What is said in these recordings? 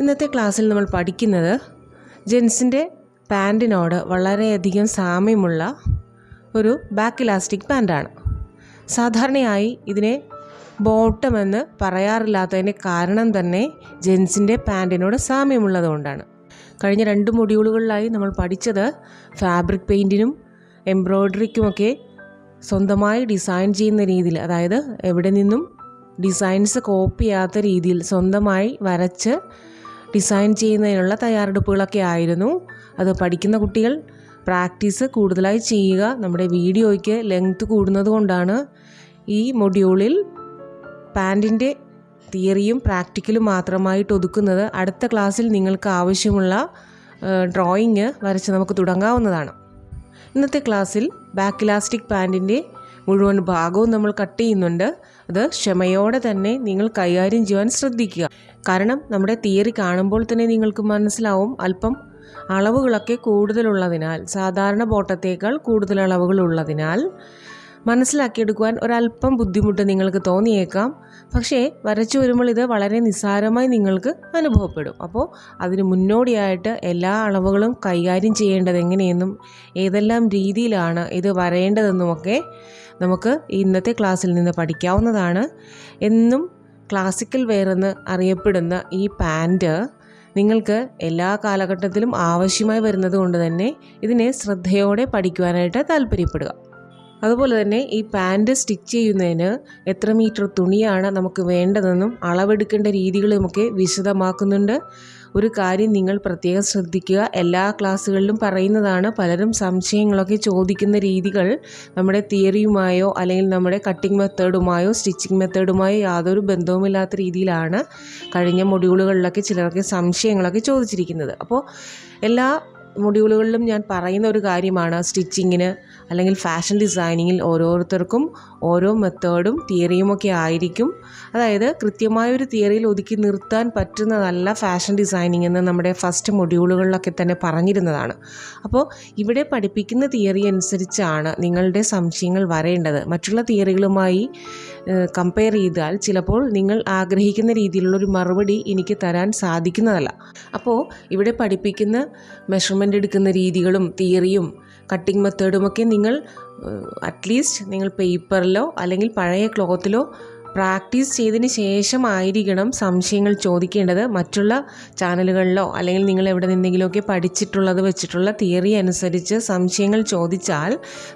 ഇന്നത്തെ ക്ലാസ്സിൽ നമ്മൾ പഠിക്കുന്നത് ജെൻസിൻ്റെ പാൻറ്റിനോട് വളരെയധികം സാമ്യമുള്ള ഒരു ബാക്ക് ഇലാസ്റ്റിക് പാൻറ്റാണ്. സാധാരണയായി ഇതിനെ ബോട്ടം എന്ന് പറയാറില്ലാത്തതിൻ്റെ കാരണം തന്നെ ജെൻസിൻ്റെ പാൻറ്റിനോട് സാമ്യമുള്ളതുകൊണ്ടാണ്. കഴിഞ്ഞ 2 മൊഡ്യൂളുകളിലായി നമ്മൾ പഠിച്ചത് ഫാബ്രിക് പെയിൻറ്റിനും എംബ്രോയ്ഡറിക്കുമൊക്കെ സ്വന്തമായി ഡിസൈൻ ചെയ്യുന്ന രീതിയിൽ, അതായത് എവിടെ നിന്നും ഡിസൈൻസ് കോപ്പി ചെയ്യാത്ത രീതിയിൽ സ്വന്തമായി വരച്ച് ഡിസൈൻ ചെയ്യുന്നതിനുള്ള തയ്യാറെടുപ്പുകളൊക്കെ ആയിരുന്നു. അത് പഠിക്കുന്ന കുട്ടികൾ പ്രാക്ടീസ് കൂടുതലായി ചെയ്യുക. നമ്മുടെ വീഡിയോയ്ക്ക് ലെങ്ത് കൂടുന്നത് കൊണ്ടാണ് ഈ മൊഡ്യൂളിൽ പാൻറ്റിൻ്റെ തിയറിയും പ്രാക്ടിക്കലും മാത്രമായിട്ട് ഒതുക്കുന്നത്. അടുത്ത ക്ലാസ്സിൽ നിങ്ങൾക്ക് ആവശ്യമുള്ള ഡ്രോയിങ് വരച്ച് നമുക്ക് തുടങ്ങാവുന്നതാണ്. ഇന്നത്തെ ക്ലാസ്സിൽ ബാക്ക് ഇലാസ്റ്റിക് പാൻറ്റിൻ്റെ മുഴുവൻ ഭാഗവും നമ്മൾ കട്ട് ചെയ്യുന്നുണ്ട്. അത് ക്ഷമയോടെ തന്നെ നിങ്ങൾ കൈകാര്യം ചെയ്യാൻ ശ്രദ്ധിക്കുക. കാരണം നമ്മുടെ തിയറി കാണുമ്പോൾ തന്നെ നിങ്ങൾക്ക് മനസ്സിലാവും അല്പം അളവുകളൊക്കെ കൂടുതലുള്ളതിനാൽ, സാധാരണ ബോട്ടത്തേക്കാൾ കൂടുതൽ അളവുകളുള്ളതിനാൽ മനസ്സിലാക്കിയെടുക്കുവാൻ ഒരല്പം ബുദ്ധിമുട്ട് നിങ്ങൾക്ക് തോന്നിയേക്കാം. പക്ഷേ വരച്ചു വരുമ്പോൾ ഇത് വളരെ നിസ്സാരമായി നിങ്ങൾക്ക് അനുഭവപ്പെടും. അപ്പോൾ അതിന് മുന്നോടിയായിട്ട് എല്ലാ അളവുകളും കൈകാര്യം ചെയ്യേണ്ടത് എങ്ങനെയെന്നും ഏതെല്ലാം രീതിയിലാണ് ഇത് വരേണ്ടതെന്നുമൊക്കെ നമുക്ക് ഇന്നത്തെ ക്ലാസ്സിൽ നിന്ന് പഠിക്കാവുന്നതാണ്. എന്നും ക്ലാസിക്കൽ വെയർ എന്ന് അറിയപ്പെടുന്ന ഈ പാൻറ്റ് നിങ്ങൾക്ക് എല്ലാ കാലഘട്ടത്തിലും ആവശ്യമായി വരുന്നത് കൊണ്ട് തന്നെ ഇതിനെ ശ്രദ്ധയോടെ പഠിക്കുവാനായിട്ട് താല്പര്യപ്പെടുക. അതുപോലെ തന്നെ ഈ പാൻറ്റ് സ്റ്റിച്ച് ചെയ്യുന്നതിന് എത്ര മീറ്റർ തുണിയാണ് നമുക്ക് വേണ്ടതെന്നും അളവെടുക്കേണ്ട രീതികളുമൊക്കെ വിശദമാക്കുന്നുണ്ട്. ഒരു കാര്യം നിങ്ങൾ പ്രത്യേകം ശ്രദ്ധിക്കുക, എല്ലാ ക്ലാസ്സുകളിലും പറയുന്നതാണ്, പലരും സംശയങ്ങളൊക്കെ ചോദിക്കുന്ന രീതികൾ നമ്മുടെ തിയറിയുമായോ അല്ലെങ്കിൽ നമ്മുടെ കട്ടിംഗ് മെത്തേഡുമായോ സ്റ്റിച്ചിങ് മെത്തേഡുമായോ യാതൊരു ബന്ധവുമില്ലാത്ത രീതിയിലാണ് കഴിഞ്ഞ മൊഡ്യൂളുകളിലൊക്കെ ചിലർക്ക് സംശയങ്ങളൊക്കെ ചോദിച്ചിരിക്കുന്നത്. അപ്പോൾ എല്ലാ മൊഡ്യൂളുകളിലും ഞാൻ പറയുന്ന ഒരു കാര്യമാണ്, സ്റ്റിച്ചിങ്ങിന് അല്ലെങ്കിൽ ഫാഷൻ ഡിസൈനിങ്ങിൽ ഓരോരുത്തർക്കും ഓരോ മെത്തേഡും തിയറിയുമൊക്കെ ആയിരിക്കും. അതായത് കൃത്യമായൊരു തിയറിയിൽ ഒതുക്കി നിർത്താൻ പറ്റുന്നതല്ല ഫാഷൻ ഡിസൈനിങ് എന്ന് നമ്മുടെ ഫസ്റ്റ് മൊഡ്യൂളുകളിലൊക്കെ തന്നെ പറഞ്ഞിരുന്നതാണ്. അപ്പോൾ ഇവിടെ പഠിപ്പിക്കുന്ന തിയറി അനുസരിച്ചാണ് നിങ്ങളുടെ സംശയങ്ങൾ വരേണ്ടത്. മറ്റുള്ള തിയറികളുമായി കമ്പയർ ചെയ്താൽ ചിലപ്പോൾ നിങ്ങൾ ആഗ്രഹിക്കുന്ന രീതിയിലുള്ളൊരു മറുപടി എനിക്ക് തരാൻ സാധിക്കുന്നതല്ല. അപ്പോൾ ഇവിടെ പഠിപ്പിക്കുന്ന മെഷർമെൻ്റ് എടുക്കുന്ന രീതികളും തിയറിയും കട്ടിംഗ് മെത്തേഡുമൊക്കെ നിങ്ങൾ അറ്റ്ലീസ്റ്റ് നിങ്ങൾ പേപ്പറിലോ അല്ലെങ്കിൽ പഴയ ക്ലോത്തിലോ പ്രാക്ടീസ് ചെയ്തതിന് ശേഷമായിരിക്കണം സംശയങ്ങൾ ചോദിക്കേണ്ടത്. മറ്റുള്ള ചാനലുകളിലോ അല്ലെങ്കിൽ നിങ്ങൾ എവിടെ നിന്നെങ്കിലുമൊക്കെ പഠിച്ചിട്ടുള്ളത് വെച്ചിട്ടുള്ള തിയറി അനുസരിച്ച് സംശയങ്ങൾ ചോദിച്ചാൽ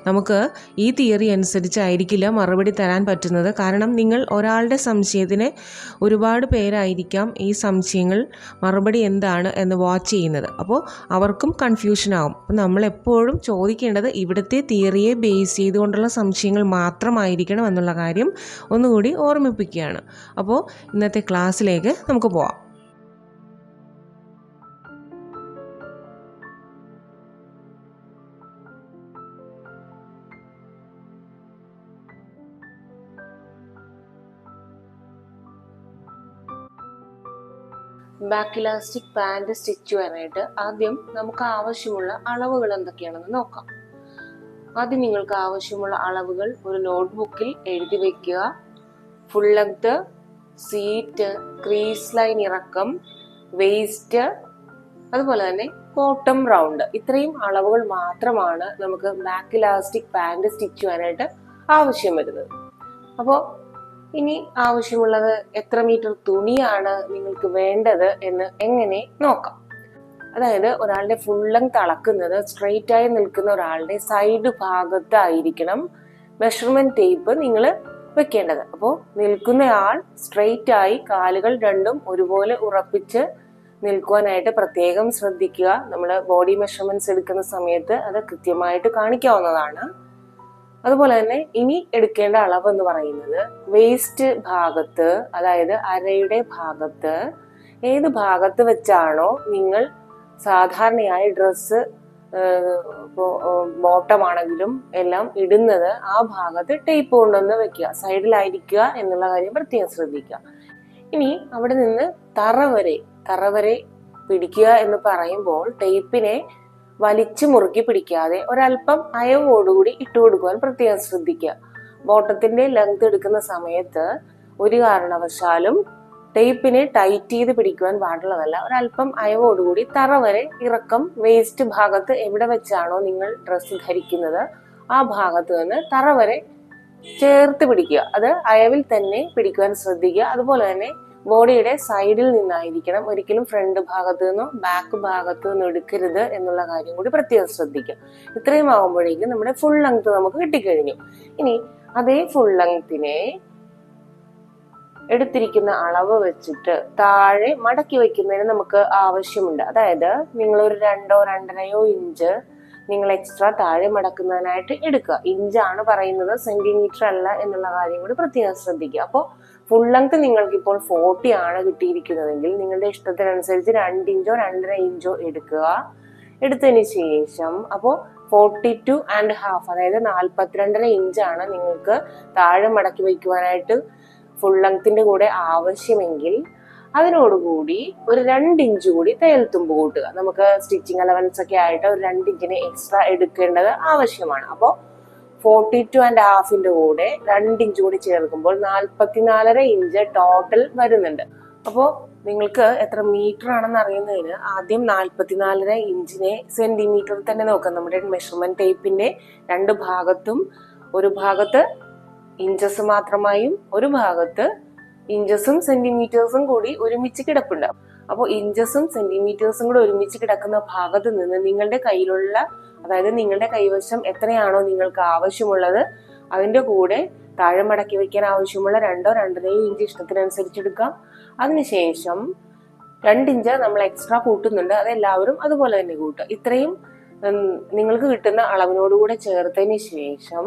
നമുക്ക് ഈ തിയറി അനുസരിച്ചായിരിക്കില്ല മറുപടി തരാൻ പറ്റുന്നത്. കാരണം നിങ്ങൾ ഒരാളുടെ സംശയത്തിന് ഒരുപാട് പേരായിരിക്കാം ഈ സംശയങ്ങൾ മറുപടി എന്താണ് എന്ന് വാച്ച് ചെയ്യുന്നത്. അപ്പോൾ അവർക്കും കൺഫ്യൂഷനാകും. അപ്പോൾ നമ്മളെപ്പോഴും ചോദിക്കേണ്ടത് ഇവിടുത്തെ തിയറിയെ ബേസ് ചെയ്തുകൊണ്ടുള്ള സംശയങ്ങൾ മാത്രമായിരിക്കണം എന്നുള്ള കാര്യം ഒന്നുകൂടി ഓർമ്മിപ്പിക്കുകയാണ്. അപ്പോൾ ഇന്നത്തെ ക്ലാസ്സിലേക്ക് നമുക്ക് പോവാം. ബാക്ക് ഇലാസ്റ്റിക് പാൻറ് സ്റ്റിച്ച് ചെയ്യാനായിട്ട് ആദ്യം നമുക്ക് ആവശ്യമുള്ള അളവുകൾ എന്തൊക്കെയാണെന്ന് നോക്കാം. ആദ്യം നിങ്ങൾക്ക് ആവശ്യമുള്ള അളവുകൾ ഒരു നോട്ട്ബുക്കിൽ എഴുതി വയ്ക്കുക. Full length, seat, crease line ഇറക്കം, വേസ്റ്റ്, അതുപോലെ തന്നെ ബോട്ടം റൗണ്ട്, ഇത്രയും അളവുകൾ മാത്രമാണ് നമുക്ക് ബാക്ക് ഇലാസ്റ്റിക് പാൻറ് സ്റ്റിച്ച് ചെയ്യാനായിട്ട് ആവശ്യം വരുന്നത്. അപ്പോൾ ഇനി ആവശ്യമുള്ളത് എത്ര മീറ്റർ തുണിയാണ് നിങ്ങൾക്ക് വേണ്ടത് എന്ന് എങ്ങനെ നോക്കാം. അതായത് ഒരാളുടെ ഫുൾ ലെങ്ത് അളക്കുന്നത് സ്ട്രെയിറ്റ് ആയി നിൽക്കുന്ന ഒരാളുടെ സൈഡ് ഭാഗത്തായിരിക്കണം മെഷർമെന്റ് ടേപ്പ് നിങ്ങൾ വെക്കേണ്ടത്. അപ്പോൾ നിൽക്കുന്നയാൾ സ്ട്രെയിറ്റ് ആയി കാലുകൾ രണ്ടും ഒരുപോലെ ഉറപ്പിച്ച് നിൽക്കുവാനായിട്ട് പ്രത്യേകം ശ്രദ്ധിക്കുക. നമ്മൾ ബോഡി മെഷർമെന്റ്സ് എടുക്കുന്ന സമയത്ത് അത് കൃത്യമായിട്ട് കാണിക്കാവുന്നതാണ്. അതുപോലെ തന്നെ ഇനി എടുക്കേണ്ട അളവ് എന്ന് പറയുന്നത് വേസ്റ്റ് ഭാഗത്ത്, അതായത് അരയുടെ ഭാഗത്ത്, ഏത് ഭാഗത്ത് വെച്ചാണോ നിങ്ങൾ സാധാരണയായി ഡ്രസ്സ് ബോട്ടമാണെങ്കിലും എല്ലാം ഇടുന്നത് ആ ഭാഗത്ത് ടേപ്പ് കൊണ്ടൊന്ന് വെക്കുക. സൈഡിലായിരിക്കുക എന്നുള്ള കാര്യം പ്രത്യേകം ശ്രദ്ധിക്കുക. ഇനി അവിടെ നിന്ന് തറ വരെ പിടിക്കുക എന്ന് പറയുമ്പോൾ ടേപ്പിനെ വലിച്ചു മുറുക്കി പിടിക്കാതെ ഒരല്പം അയവോടുകൂടി ഇട്ടുകൊടുക്കുവാൻ പ്രത്യേകം ശ്രദ്ധിക്കുക. ബോട്ടത്തിന്റെ ലെങ്ത് എടുക്കുന്ന സമയത്ത് ഒരു കാരണവശാലും ടേപ്പിനെ ടൈറ്റ് ചെയ്ത് പിടിക്കുവാൻ പാടുള്ളതല്ല. ഒരല്പം അയവോടുകൂടി തറ വരെ ഇറക്കം, വേസ്റ്റ് ഭാഗത്ത് എവിടെ വെച്ചാണോ നിങ്ങൾ ഡ്രസ്സ് ധരിക്കുന്നത് ആ ഭാഗത്ത് നിന്ന് തറ വരെ ചേർത്ത് പിടിക്കുക. അത് അയവിൽ തന്നെ പിടിക്കുവാൻ ശ്രദ്ധിക്കുക. അതുപോലെ തന്നെ ബോഡിയുടെ സൈഡിൽ നിന്നായിരിക്കണം, ഒരിക്കലും ഫ്രണ്ട് ഭാഗത്ത് നിന്നോ ബാക്ക് ഭാഗത്ത് നിന്നോ എടുക്കരുത് എന്നുള്ള കാര്യം കൂടി പ്രത്യേകം ശ്രദ്ധിക്കുക. ഇത്രയും ആകുമ്പോഴേക്കും നമ്മുടെ ഫുൾ ലെങ്ത് നമുക്ക് കിട്ടിക്കഴിഞ്ഞു. ഇനി അതേ ഫുൾ ലെങ്തിനെ എടുത്തിരിക്കുന്ന അളവ് വെച്ചിട്ട് താഴെ മടക്കി വെക്കുന്നതിന് നമുക്ക് ആവശ്യമുണ്ട്. അതായത് നിങ്ങൾ ഒരു 2-2.5 ഇഞ്ച് നിങ്ങൾ എക്സ്ട്രാ താഴെ മടക്കുന്നതിനായിട്ട് എടുക്കുക. ഇഞ്ചാണ് പറയുന്നത്, സെന്റിമീറ്റർ അല്ല എന്നുള്ള കാര്യം കൂടി പ്രത്യേകം ശ്രദ്ധിക്കുക. അപ്പോൾ ഫുൾ ലെങ്ത് നിങ്ങൾക്ക് ഇപ്പോൾ 40 ആണ് കിട്ടിയിരിക്കുന്നതെങ്കിൽ നിങ്ങളുടെ ഇഷ്ടത്തിനനുസരിച്ച് 2 ഇഞ്ചോ 2.5 ഇഞ്ചോ എടുക്കുക. എടുത്തതിന് ശേഷം അപ്പോൾ 42.5 അതായത് 42.5 ഇഞ്ചാണ് നിങ്ങൾക്ക് താഴെ മടക്കി വയ്ക്കുവാനായിട്ട് ഫുൾ ലെങ്ത്തിന്റെ കൂടെ ആവശ്യമെങ്കിൽ അതിനോടുകൂടി ഒരു 2 ഇഞ്ച് കൂടി തയ്യൽത്തുമ്പ് കൂട്ടുക. നമുക്ക് സ്റ്റിച്ചിങ് അലവൻസ് ഒക്കെ ആയിട്ട് ഒരു 2 ഇഞ്ചിന് എക്സ്ട്രാ എടുക്കേണ്ടത് ആവശ്യമാണ്. അപ്പോൾ 42.5 കൂടെ 2 ഇഞ്ച് കൂടി ചേർക്കുമ്പോൾ 44.5 ഇഞ്ച് ടോട്ടൽ വരുന്നുണ്ട്. അപ്പോൾ നിങ്ങൾക്ക് എത്ര മീറ്റർ ആണെന്ന് അറിയുന്നതിന് ആദ്യം 44.5 ഇഞ്ചിനെ സെന്റിമീറ്ററിൽ തന്നെ നോക്കാം. നമ്മുടെ മെഷർമെന്റ് ടേപ്പിന്റെ 2 ഭാഗത്തും ഒരു ഭാഗത്ത് ഇഞ്ചസ് മാത്രമായും ഒരു ഭാഗത്ത് ഇഞ്ചസും സെന്റിമീറ്റേഴ്സും കൂടി ഒരുമിച്ച് കിടപ്പുണ്ട്. അപ്പോൾ ഇഞ്ചസും സെന്റിമീറ്റേഴ്സും കൂടി ഒരുമിച്ച് കിടക്കുന്ന ഭാഗത്ത് നിന്ന് നിങ്ങളുടെ കയ്യിലുള്ള, അതായത് നിങ്ങളുടെ കൈവശം എത്രയാണോ നിങ്ങൾക്ക് ആവശ്യമുള്ളത് അതിന്റെ കൂടെ താഴെ മടക്കി വയ്ക്കാൻ ആവശ്യമുള്ള 2-2.5 ഇഞ്ച് ഇഷ്ടത്തിനനുസരിച്ച് എടുക്കാം. അതിനുശേഷം 2 ഇഞ്ച് നമ്മൾ എക്സ്ട്രാ കൂട്ടുന്നുണ്ട്, അതെല്ലാവരും അതുപോലെ തന്നെ കൂട്ടുക. ഇത്രയും നിങ്ങൾക്ക് കിട്ടുന്ന അളവിനോടുകൂടെ ചേർത്തതിന് ശേഷം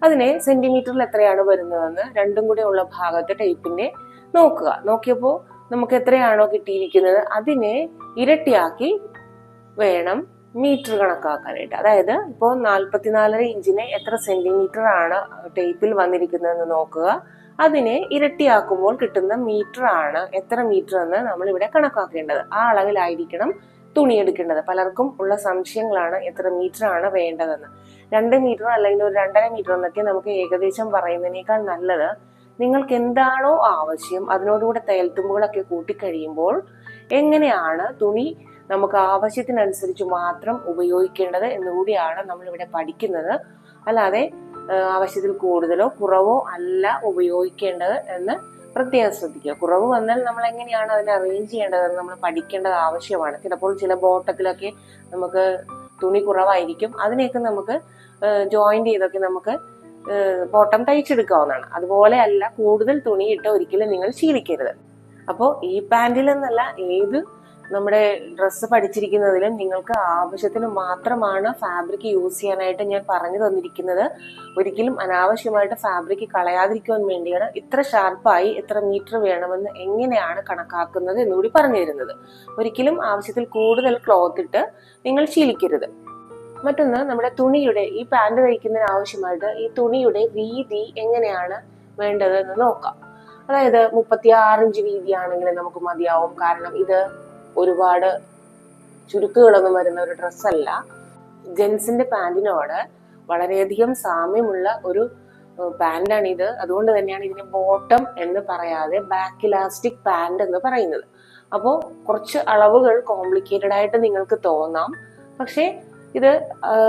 അതിനെ സെന്റിമീറ്ററിൽ എത്രയാണ് വരുന്നതെന്ന് രണ്ടും കൂടെ ഉള്ള ഭാഗത്ത് ടേപ്പിന്റെ നോക്കുക. നോക്കിയപ്പോൾ നമുക്ക് എത്രയാണോ കിട്ടിയിരിക്കുന്നത് അതിനെ ഇരട്ടിയാക്കി വേണം മീറ്റർ കണക്കാക്കാനായിട്ട്. അതായത് ഇപ്പോൾ 44.5 ഇഞ്ചിന് എത്ര സെന്റിമീറ്റർ ആണ് ടേപ്പിൽ വന്നിരിക്കുന്നതെന്ന് നോക്കുക. അതിനെ ഇരട്ടിയാക്കുമ്പോൾ കിട്ടുന്ന മീറ്റർ ആണ് എത്ര മീറ്റർ എന്ന് നമ്മൾ ഇവിടെ കണക്കാക്കേണ്ടത്. ആ അളവിലായിരിക്കണം തുണി എടുക്കേണ്ടത്. പലർക്കും ഉള്ള സംശയങ്ങളാണ് എത്ര മീറ്റർ ആണ് വേണ്ടതെന്ന്. 2 മീറ്റർ അല്ലെങ്കിൽ ഒരു 2.5 മീറ്റർ എന്നൊക്കെ നമുക്ക് ഏകദേശം പറയുന്നതിനേക്കാൾ നല്ലത് നിങ്ങൾക്ക് എന്താണോ ആവശ്യം അതിനോടുകൂടെ തയ്യൽത്തുമ്പുകളൊക്കെ കൂട്ടിക്കഴിയുമ്പോൾ എങ്ങനെയാണ് തുണി നമുക്ക് ആവശ്യത്തിനനുസരിച്ച് മാത്രം ഉപയോഗിക്കേണ്ടത് എന്നുകൂടിയാണ് നമ്മളിവിടെ പഠിക്കുന്നത്. അല്ലാതെ ആവശ്യത്തിൽ കൂടുതലോ കുറവോ അല്ല ഉപയോഗിക്കേണ്ടത് എന്ന് പ്രത്യേകം ശ്രദ്ധിക്കുക. കുറവ് വന്നാൽ നമ്മൾ എങ്ങനെയാണ് അതിനെ അറേഞ്ച് ചെയ്യേണ്ടതെന്ന് നമ്മൾ പഠിക്കേണ്ടത് ആവശ്യമാണ്. ചിലപ്പോൾ ചില ബോട്ടത്തിലൊക്കെ നമുക്ക് തുണി കുറവായിരിക്കും, അതിനെയൊക്കെ നമുക്ക് ജോയിന്റ് ചെയ്തൊക്കെ നമുക്ക് ബോട്ടം തയ്ച്ചെടുക്കാവുന്നതാണ്. അതുപോലെ അല്ല കൂടുതൽ തുണി ഇട്ട് ഒരിക്കലും നിങ്ങൾ ശീലിക്കരുത്. അപ്പോൾ ഈ പാൻറിൽ എന്നല്ല ഏത് നമ്മുടെ ഡ്രസ്സ് പഠിച്ചിരിക്കുന്നതിലും നിങ്ങൾക്ക് ആവശ്യത്തിന് മാത്രമാണ് ഫാബ്രിക് യൂസ് ചെയ്യാനായിട്ട് ഞാൻ പറഞ്ഞു തന്നിരിക്കുന്നത്. ഒരിക്കലും അനാവശ്യമായിട്ട് ഫാബ്രിക് കളയാതിരിക്കുവാൻ വേണ്ടിയാണ് ഇത്ര ഷാർപ്പായി എത്ര മീറ്റർ വേണമെന്ന് എങ്ങനെയാണ് കണക്കാക്കുന്നത് എന്നുകൂടി പറഞ്ഞു തരുന്നത്. ഒരിക്കലും ആവശ്യത്തിൽ കൂടുതൽ ക്ലോത്ത് ഇട്ട് നിങ്ങൾ ശീലിക്കരുത്. മറ്റൊന്ന്, നമ്മുടെ തുണിയുടെ ഈ പാൻറ് തയ്ക്കുന്നതിന് ആവശ്യമായിട്ട് ഈ തുണിയുടെ വീതി എങ്ങനെയാണ് വേണ്ടത് എന്ന് നോക്കാം. അതായത് 36 ഇഞ്ച് വീതിയാണെങ്കിൽ നമുക്ക് മതിയാവും. കാരണം ഇത് ഒരുപാട് ചുരുക്കുകളൊന്നും വരുന്ന ഒരു ഡ്രസ്സല്ല. ജെൻസിന്റെ പാൻറിനോട് വളരെയധികം സാമ്യമുള്ള ഒരു പാൻറ്റാണ് ഇത്. അതുകൊണ്ട് തന്നെയാണ് ഇതിന് ബോട്ടം എന്ന് പറയാതെ ബാക്ക് ഇലാസ്റ്റിക് പാൻറ് എന്ന് പറയുന്നത്. അപ്പോൾ കുറച്ച് അളവുകൾ കോംപ്ലിക്കേറ്റഡ് ആയിട്ട് നിങ്ങൾക്ക് തോന്നാം. പക്ഷേ ഇത്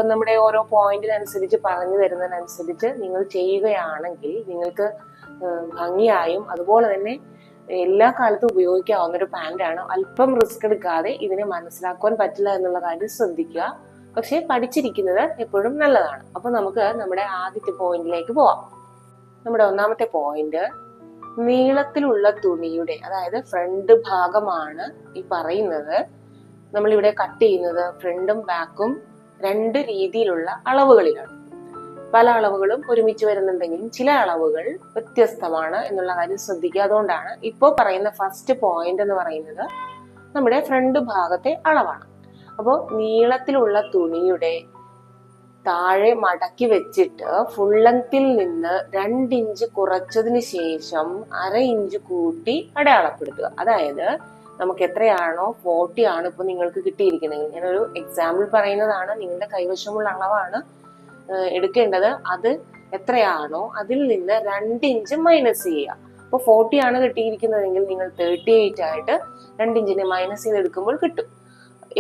നമ്മുടെ ഓരോ പോയിന്റിനനുസരിച്ച് പറഞ്ഞു തരുന്നതിനനുസരിച്ച് നിങ്ങൾ ചെയ്യുകയാണെങ്കിൽ നിങ്ങൾക്ക് ഭംഗിയായും അതുപോലെ തന്നെ എല്ലാ കാലത്തും ഉപയോഗിക്കാവുന്ന ഒരു പാൻറ്റാണ്. അല്പം റിസ്ക് എടുക്കാതെ ഇതിനെ മനസ്സിലാക്കുവാൻ പറ്റില്ല എന്നുള്ള കാര്യം ശ്രദ്ധിക്കുക. പക്ഷെ പഠിച്ചിരിക്കുന്നത് എപ്പോഴും നല്ലതാണ്. അപ്പൊ നമുക്ക് നമ്മുടെ ആദ്യത്തെ പോയിന്റിലേക്ക് പോവാം. നമ്മുടെ ഒന്നാമത്തെ പോയിന്റ്, നീളത്തിലുള്ള തുണിയുടെ, അതായത് ഫ്രണ്ട് ഭാഗമാണ് ഈ പറയുന്നത്. നമ്മളിവിടെ കട്ട് ചെയ്യുന്നത് ഫ്രണ്ടും ബാക്കും 2 രീതിയിലുള്ള അളവുകളിലാണ്. പല അളവുകളും ഒരുമിച്ച് വരുന്നുണ്ടെങ്കിലും ചില അളവുകൾ വ്യത്യസ്തമാണ് എന്നുള്ള കാര്യം ശ്രദ്ധിക്കുക. അതുകൊണ്ടാണ് ഇപ്പോൾ പറയുന്ന ഫസ്റ്റ് പോയിന്റ് എന്ന് പറയുന്നത് നമ്മുടെ ഫ്രണ്ട് ഭാഗത്തെ അളവാണ്. അപ്പോൾ നീളത്തിലുള്ള തുണിയുടെ താഴെ മടക്കി വെച്ചിട്ട് ഫുൾ ലെങ്ത്തിൽ നിന്ന് 2 ഇഞ്ച് കുറച്ചതിന് ശേഷം 1/2 ഇഞ്ച് കൂട്ടി അടയാളപ്പെടുത്തുക. അതായത് നമുക്ക് എത്രയാണോ 40 ആണ് ഇപ്പൊ നിങ്ങൾക്ക് കിട്ടിയിരിക്കുന്നത്. ഞാനൊരു എക്സാമ്പിൾ പറയുന്നതാണ്, നിങ്ങളുടെ കൈവശമുള്ള അളവാണ് എടുക്കേണ്ടത്. അത് എത്രയാണോ അതിൽ നിന്ന് 2 ഇഞ്ച് മൈനസ് ചെയ്യുക. അപ്പോൾ 40 ആണ് കിട്ടിയിരിക്കുന്നതെങ്കിൽ നിങ്ങൾ 38 ആയിട്ട് 2 ഇഞ്ചിനെ മൈനസ് ചെയ്ത് എടുക്കുമ്പോൾ കിട്ടും.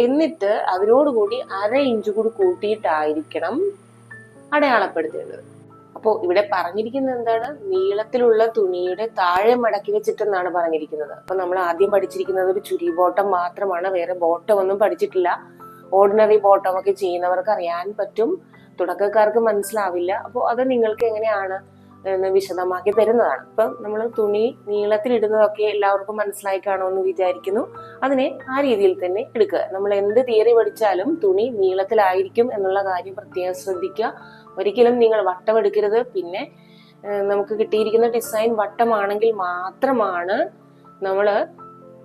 എന്നിട്ട് അതിനോടുകൂടി 1/2 ഇഞ്ച് കൂടി കൂട്ടിയിട്ടായിരിക്കണം അടയാളപ്പെടുത്തേണ്ടത്. അപ്പോൾ ഇവിടെ പറഞ്ഞിരിക്കുന്നത് എന്താണ്? നീളത്തിലുള്ള തുണിയുടെ താഴെ മടക്കി വെച്ചിട്ടെന്നാണ് പറഞ്ഞിരിക്കുന്നത്. അപ്പൊ നമ്മൾ ആദ്യം പഠിച്ചിരിക്കുന്നത് ഒരു ചുരി ബോട്ടം മാത്രമാണ്, വേറെ ബോട്ടം ഒന്നും പഠിച്ചിട്ടില്ല. ഓർഡിനറി ബോട്ടം ഒക്കെ ചെയ്യുന്നവർക്ക് അറിയാൻ പറ്റും, തുടക്കക്കാർക്ക് മനസ്സിലാവില്ല. അപ്പോൾ അത് നിങ്ങൾക്ക് എങ്ങനെയാണ് എന്ന് വിശദമാക്കി തരുന്നതാണ്. ഇപ്പം നമ്മൾ തുണി നീളത്തിലിടുന്നതൊക്കെ എല്ലാവർക്കും മനസ്സിലായി കാണുമെന്ന് വിചാരിക്കുന്നു. അതിനെ ആ രീതിയിൽ തന്നെ എടുക്കുക. നമ്മൾ എന്ത് തിയറി പഠിച്ചാലും തുണി നീളത്തിലായിരിക്കും എന്നുള്ള കാര്യം പ്രത്യേകം ശ്രദ്ധിക്കുക. ഒരിക്കലും നിങ്ങൾ വട്ടം എടുക്കരുത്. പിന്നെ നമുക്ക് കിട്ടിയിരിക്കുന്ന ഡിസൈൻ വട്ടമാണെങ്കിൽ മാത്രമാണ് നമ്മൾ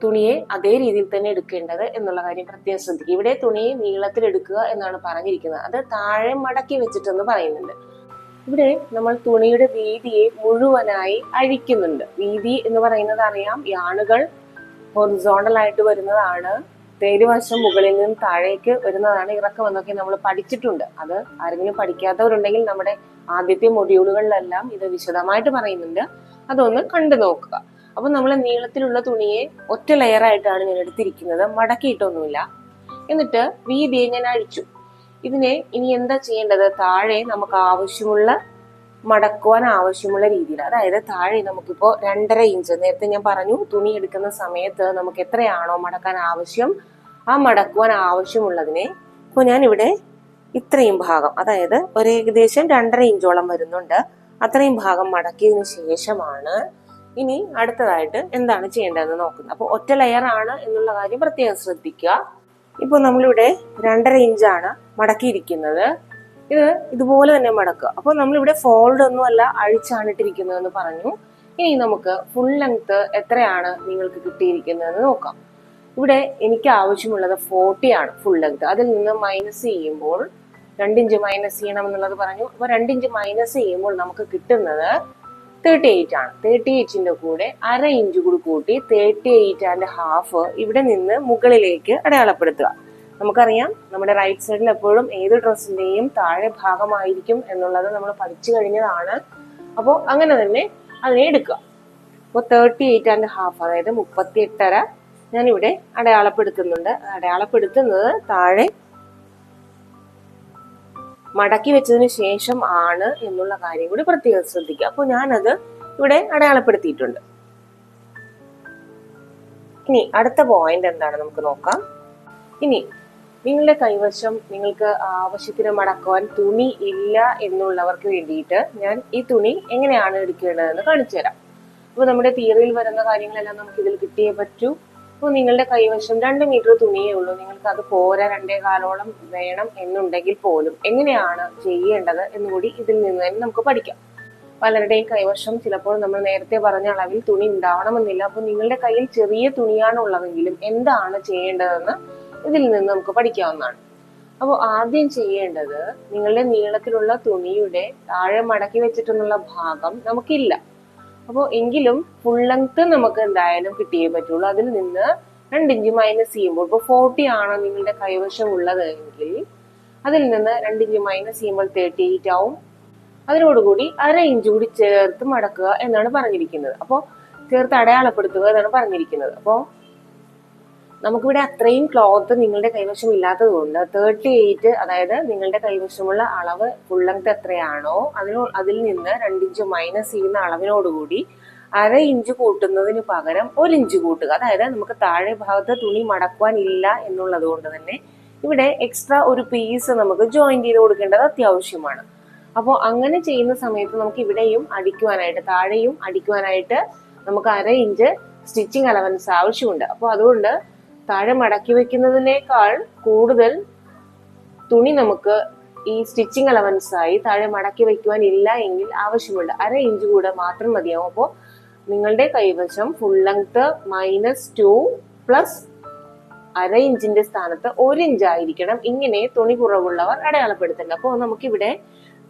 തുണിയെ അതേ രീതിയിൽ തന്നെ എടുക്കേണ്ടത് എന്നുള്ള കാര്യം പ്രത്യേകം ശ്രദ്ധിക്കുക. ഇവിടെ തുണിയെ നീളത്തിൽ എടുക്കുക എന്നാണ് പറഞ്ഞിരിക്കുന്നത്. അത് താഴെ മടക്കി വെച്ചിട്ടെന്ന് പറയുന്നുണ്ട്. ഇവിടെ നമ്മൾ തുണിയുടെ വീതിയെ മുഴുവനായി അഴിക്കുന്നുണ്ട്. വീതി എന്ന് പറയുന്നത് അറിയാം, യാണുകൾ ഹൊറിസോണ്ടൽ ആയിട്ട് വരുന്നതാണ്, തേരുവശം മുകളിൽ നിന്ന് താഴേക്ക് വരുന്നതാണ് ഇറക്കം എന്നൊക്കെ നമ്മൾ പഠിച്ചിട്ടുണ്ട്. അത് ആരെങ്കിലും പഠിക്കാത്തവരുണ്ടെങ്കിൽ നമ്മുടെ ആദ്യത്തെ മൊഡ്യൂളുകളിലെല്ലാം ഇത് വിശദമായിട്ട് പറയുന്നുണ്ട്, അതൊന്ന് കണ്ടു നോക്കുക. അപ്പൊ നമ്മൾ നീളത്തിലുള്ള തുണിയെ ഒറ്റ ലെയറായിട്ടാണ് ഞാൻ എടുത്തിരിക്കുന്നത്, മടക്കിയിട്ടൊന്നുമില്ല. എന്നിട്ട് വീതിയെ ഞാൻ അഴിച്ചു. ഇതിനെ ഇനി എന്താ ചെയ്യേണ്ടത്? താഴെ നമുക്ക് ആവശ്യമുള്ള മടക്കുവാൻ ആവശ്യമുള്ള രീതിയിൽ, അതായത് താഴെ നമുക്കിപ്പോ 2.5 ഇഞ്ച്, നേരത്തെ ഞാൻ പറഞ്ഞു തുണി എടുക്കുന്ന സമയത്ത് നമുക്ക് എത്രയാണോ മടക്കാൻ ആവശ്യം, ആ മടക്കുവാൻ ആവശ്യമുള്ളതിനെ ഇപ്പോൾ ഞാൻ ഇവിടെ ഇത്രയും ഭാഗം, അതായത് ഒരു ഏകദേശം 2.5 ഇഞ്ചോളം വരുന്നുണ്ട്, അത്രയും ഭാഗം മടക്കിയതിനു ശേഷമാണ് ഇനി അടുത്തതായിട്ട് എന്താണ് ചെയ്യേണ്ടതെന്ന് നോക്കുന്നത്. അപ്പോൾ ഒറ്റ ലെയർ ആണ് എന്നുള്ള കാര്യം പ്രത്യേകം ശ്രദ്ധിക്കുക. ഇപ്പോൾ നമ്മളിവിടെ 2.5 ഇഞ്ചാണ് മടക്കിയിരിക്കുന്നത്. ഇത് ഇതുപോലെ തന്നെ മടക്കുക. അപ്പോൾ നമ്മളിവിടെ ഫോൾഡ് ഒന്നും അല്ല, അഴിച്ചാണ് ഇട്ടിരിക്കുന്നതെന്ന് പറഞ്ഞു. ഇനി നമുക്ക് ഫുൾ ലെങ്ത് എത്രയാണ് നിങ്ങൾക്ക് കിട്ടിയിരിക്കുന്നതെന്ന് നോക്കാം. ഇവിടെ എനിക്ക് ആവശ്യമുള്ളത് 40 ആണ് ഫുൾ ലെങ്ത്. അതിൽ നിന്ന് മൈനസ് ചെയ്യുമ്പോൾ 2 ഇഞ്ച് മൈനസ് ചെയ്യണം എന്നുള്ളത് പറഞ്ഞു. അപ്പോൾ 2 ഇഞ്ച് മൈനസ് ചെയ്യുമ്പോൾ നമുക്ക് കിട്ടുന്നത് 38 ആണ്. 38ന്റെ കൂടെ 1/2 ഇഞ്ച് കൂടി കൂട്ടി 38.5 ഇവിടെ നിന്ന് മുകളിലേക്ക് അടയാളപ്പെടുത്തുക. നമുക്കറിയാം നമ്മുടെ റൈറ്റ് സൈഡിൽ എപ്പോഴും ഏത് ഡ്രസ്സിന്റെയും താഴെ ഭാഗമായിരിക്കും എന്നുള്ളത് നമ്മൾ പഠിച്ചു കഴിഞ്ഞതാണ്. അപ്പോൾ അങ്ങനെ തന്നെ അതിനെ എടുക്കുക. അപ്പോൾ 38.5 അതായത് 38.5 ഞാനിവിടെ അടയാളപ്പെടുത്തുന്നുണ്ട്. അടയാളപ്പെടുത്തുന്നത് താഴെ മടക്കി വെച്ചതിന് ശേഷം ആണ് എന്നുള്ള കാര്യം കൂടി പ്രത്യേകം ശ്രദ്ധിക്കുക. അപ്പോൾ ഞാനത് ഇവിടെ അടയാളപ്പെടുത്തിയിട്ടുണ്ട്. ഇനി അടുത്ത പോയിന്റ് എന്താണ് നമുക്ക് നോക്കാം. ഇനി നിങ്ങളുടെ കൈവശം നിങ്ങൾക്ക് ആവശ്യത്തിന് മടക്കുവാൻ തുണി ഇല്ല എന്നുള്ളവർക്ക് വേണ്ടിയിട്ട് ഞാൻ ഈ തുണി എങ്ങനെയാണ് എടുക്കേണ്ടതെന്ന് കാണിച്ചു തരാം. അപ്പോൾ നമ്മുടെ തിയറിയിൽ വരുന്ന കാര്യങ്ങളെല്ലാം നമുക്ക് ഇതിൽ കിട്ടിയേ പറ്റൂ. അപ്പോൾ നിങ്ങളുടെ കൈവശം 2 മീറ്റർ തുണിയേ ഉള്ളൂ, നിങ്ങൾക്ക് അത് പോരാ 2.25 വേണം എന്നുണ്ടെങ്കിൽ പോലും എങ്ങനെയാണ് ചെയ്യേണ്ടത് എന്നുകൂടി ഇതിൽ നിന്ന് തന്നെ നമുക്ക് പഠിക്കാം. പലരുടെയും കൈവശം ചിലപ്പോൾ നമ്മൾ നേരത്തെ പറഞ്ഞ അളവിൽ തുണി ഉണ്ടാവണമെന്നില്ല. അപ്പോൾ നിങ്ങളുടെ കയ്യിൽ ചെറിയ തുണിയാണ് ഉള്ളതെങ്കിലും എന്താണ് ചെയ്യേണ്ടതെന്ന് ഇതിൽ നിന്ന് നമുക്ക് പഠിക്കാവുന്നതാണ്. അപ്പോൾ ആദ്യം ചെയ്യേണ്ടത്, നിങ്ങളുടെ നീളത്തിലുള്ള തുണിയുടെ താഴെ മടക്കി വെച്ചിട്ടുള്ള ഭാഗം നമുക്കില്ല. അപ്പോൾ എങ്കിലും ഫുൾ ലെങ്ത് നമുക്ക് എന്തായാലും കിട്ടിയേ പറ്റുള്ളൂ. അതിൽ നിന്ന് 2 ഇഞ്ച് മൈനസ് ചെയ്യുമ്പോൾ, ഇപ്പോൾ 40 ആണ് നിങ്ങളുടെ കൈവശം ഉള്ളത് എങ്കിൽ അതിൽ നിന്ന് 2 ഇഞ്ച് മൈനസ് ചെയ്യുമ്പോൾ 38 ആവും. അതിനോടുകൂടി 1/2 ഇഞ്ച് കൂടി ചേർത്ത് മടക്കുക എന്നാണ് പറഞ്ഞിരിക്കുന്നത്. അപ്പോൾ ചേർത്ത് അടയാളപ്പെടുത്തുക എന്നാണ് പറഞ്ഞിരിക്കുന്നത്. അപ്പോൾ നമുക്കിവിടെ അത്രയും ക്ലോത്ത് നിങ്ങളുടെ കൈവശം ഇല്ലാത്തത് കൊണ്ട് 38, അതായത് നിങ്ങളുടെ കൈവശമുള്ള അളവ് ഫുൾ ലെങ്ത് എത്രയാണോ അതിൽ നിന്ന് 2 ഇഞ്ച് മൈനസ് ചെയ്യുന്ന അളവിനോടുകൂടി 1/2 ഇഞ്ച് കൂട്ടുന്നതിന് പകരം 1 ഇഞ്ച് കൂട്ടുക. അതായത് നമുക്ക് താഴെ ഭാഗത്ത് തുണി മടക്കുവാൻ ഇല്ല എന്നുള്ളത് കൊണ്ട് തന്നെ ഇവിടെ എക്സ്ട്രാ ഒരു പീസ് നമുക്ക് ജോയിൻ ചെയ്ത് കൊടുക്കേണ്ടത് അത്യാവശ്യമാണ്. അപ്പോൾ അങ്ങനെ ചെയ്യുന്ന സമയത്ത് നമുക്ക് ഇവിടെയും അടിക്കുവാനായിട്ട്, താഴെയും അടിക്കുവാനായിട്ട് നമുക്ക് 1/2 ഇഞ്ച് സ്റ്റിച്ചിങ് അലവൻസ് ആവശ്യമുണ്ട്. അപ്പോൾ അതുകൊണ്ട് താഴെ മടക്കി വെക്കുന്നതിനേക്കാൾ കൂടുതൽ തുണി നമുക്ക് ഈ സ്റ്റിച്ചിങ് അലവൻസ് ആയി താഴെ മടക്കി വെക്കുവാൻ ഇല്ല എങ്കിൽ ആവശ്യമുണ്ട് 1/2 ഇഞ്ച് കൂടെ മാത്രം മതിയാവും. അപ്പോൾ നിങ്ങളുടെ കൈവശം ഫുൾ ലെങ്ത് -2 പ്ലസ് 1/2 ഇഞ്ചിന്റെ സ്ഥാനത്ത് 1 ഇഞ്ച് ആയിരിക്കണം. ഇങ്ങനെ തുണി കുറവുള്ളവർ അടയാളപ്പെടുത്തേണ്ട. അപ്പോൾ നമുക്കിവിടെ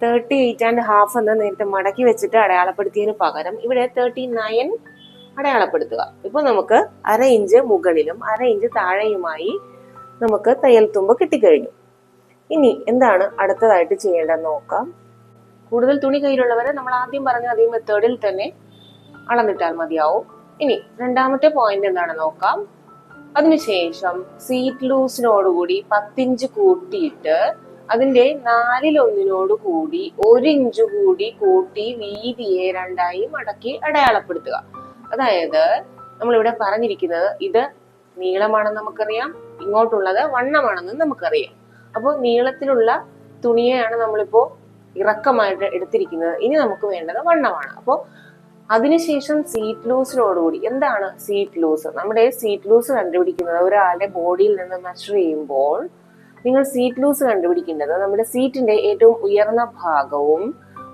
38.5 എന്ന് നേരത്തെ മടക്കി വെച്ചിട്ട് അടയാളപ്പെടുത്തിയതിന് പകരം ഇവിടെ 39 അടയാളപ്പെടുത്തുക. ഇപ്പൊ നമുക്ക് 1/2 ഇഞ്ച് മുകളിലും 1/2 ഇഞ്ച് താഴെയുമായി നമുക്ക് തയ്യൽ തുമ്പ് കിട്ടിക്കഴിഞ്ഞു. ഇനി എന്താണ് അടുത്തതായിട്ട് ചെയ്യേണ്ടതെന്ന് നോക്കാം. കൂടുതൽ തുണി കയ്യിലുള്ളവരെ നമ്മൾ ആദ്യം പറഞ്ഞ അതേ മെത്തേഡിൽ തന്നെ അളന്നിട്ടാൽ മതിയാവും. ഇനി രണ്ടാമത്തെ പോയിന്റ് എന്താണെന്ന് നോക്കാം. അതിനുശേഷം സീറ്റ് ലൂസിനോടുകൂടി 10 ഇഞ്ച് കൂട്ടിയിട്ട് അതിന്റെ 1/4 കൂടി 1 ഇഞ്ച് കൂടി കൂട്ടി വീതിയെ 2ആയി മടക്കി അടയാളപ്പെടുത്തുക. അതായത് നമ്മളിവിടെ പറഞ്ഞിരിക്കുന്നത് ഇത് നീളമാണെന്ന് നമുക്കറിയാം, ഇങ്ങോട്ടുള്ളത് വണ്ണമാണെന്ന് നമുക്കറിയാം. അപ്പോൾ നീളത്തിലുള്ള തുണിയെയാണ് നമ്മളിപ്പോ ഇറക്കമായിട്ട് എടുത്തിരിക്കുന്നത്. ഇനി നമുക്ക് വേണ്ടത് വണ്ണമാണ്. അപ്പോൾ അതിനുശേഷം സീറ്റ് ലൂസിനോടുകൂടി, എന്താണ് സീറ്റ് ലൂസ്? നമ്മുടെ സീറ്റ് ലൂസ് കണ്ടുപിടിക്കുന്നത് ഒരാളുടെ ബോഡിയിൽ നിന്ന് മെഷർ ചെയ്യുമ്പോൾ നിങ്ങൾ സീറ്റ് ലൂസ് കണ്ടുപിടിക്കേണ്ടത് നമ്മുടെ സീറ്റിന്റെ ഏറ്റവും ഉയർന്ന ഭാഗവും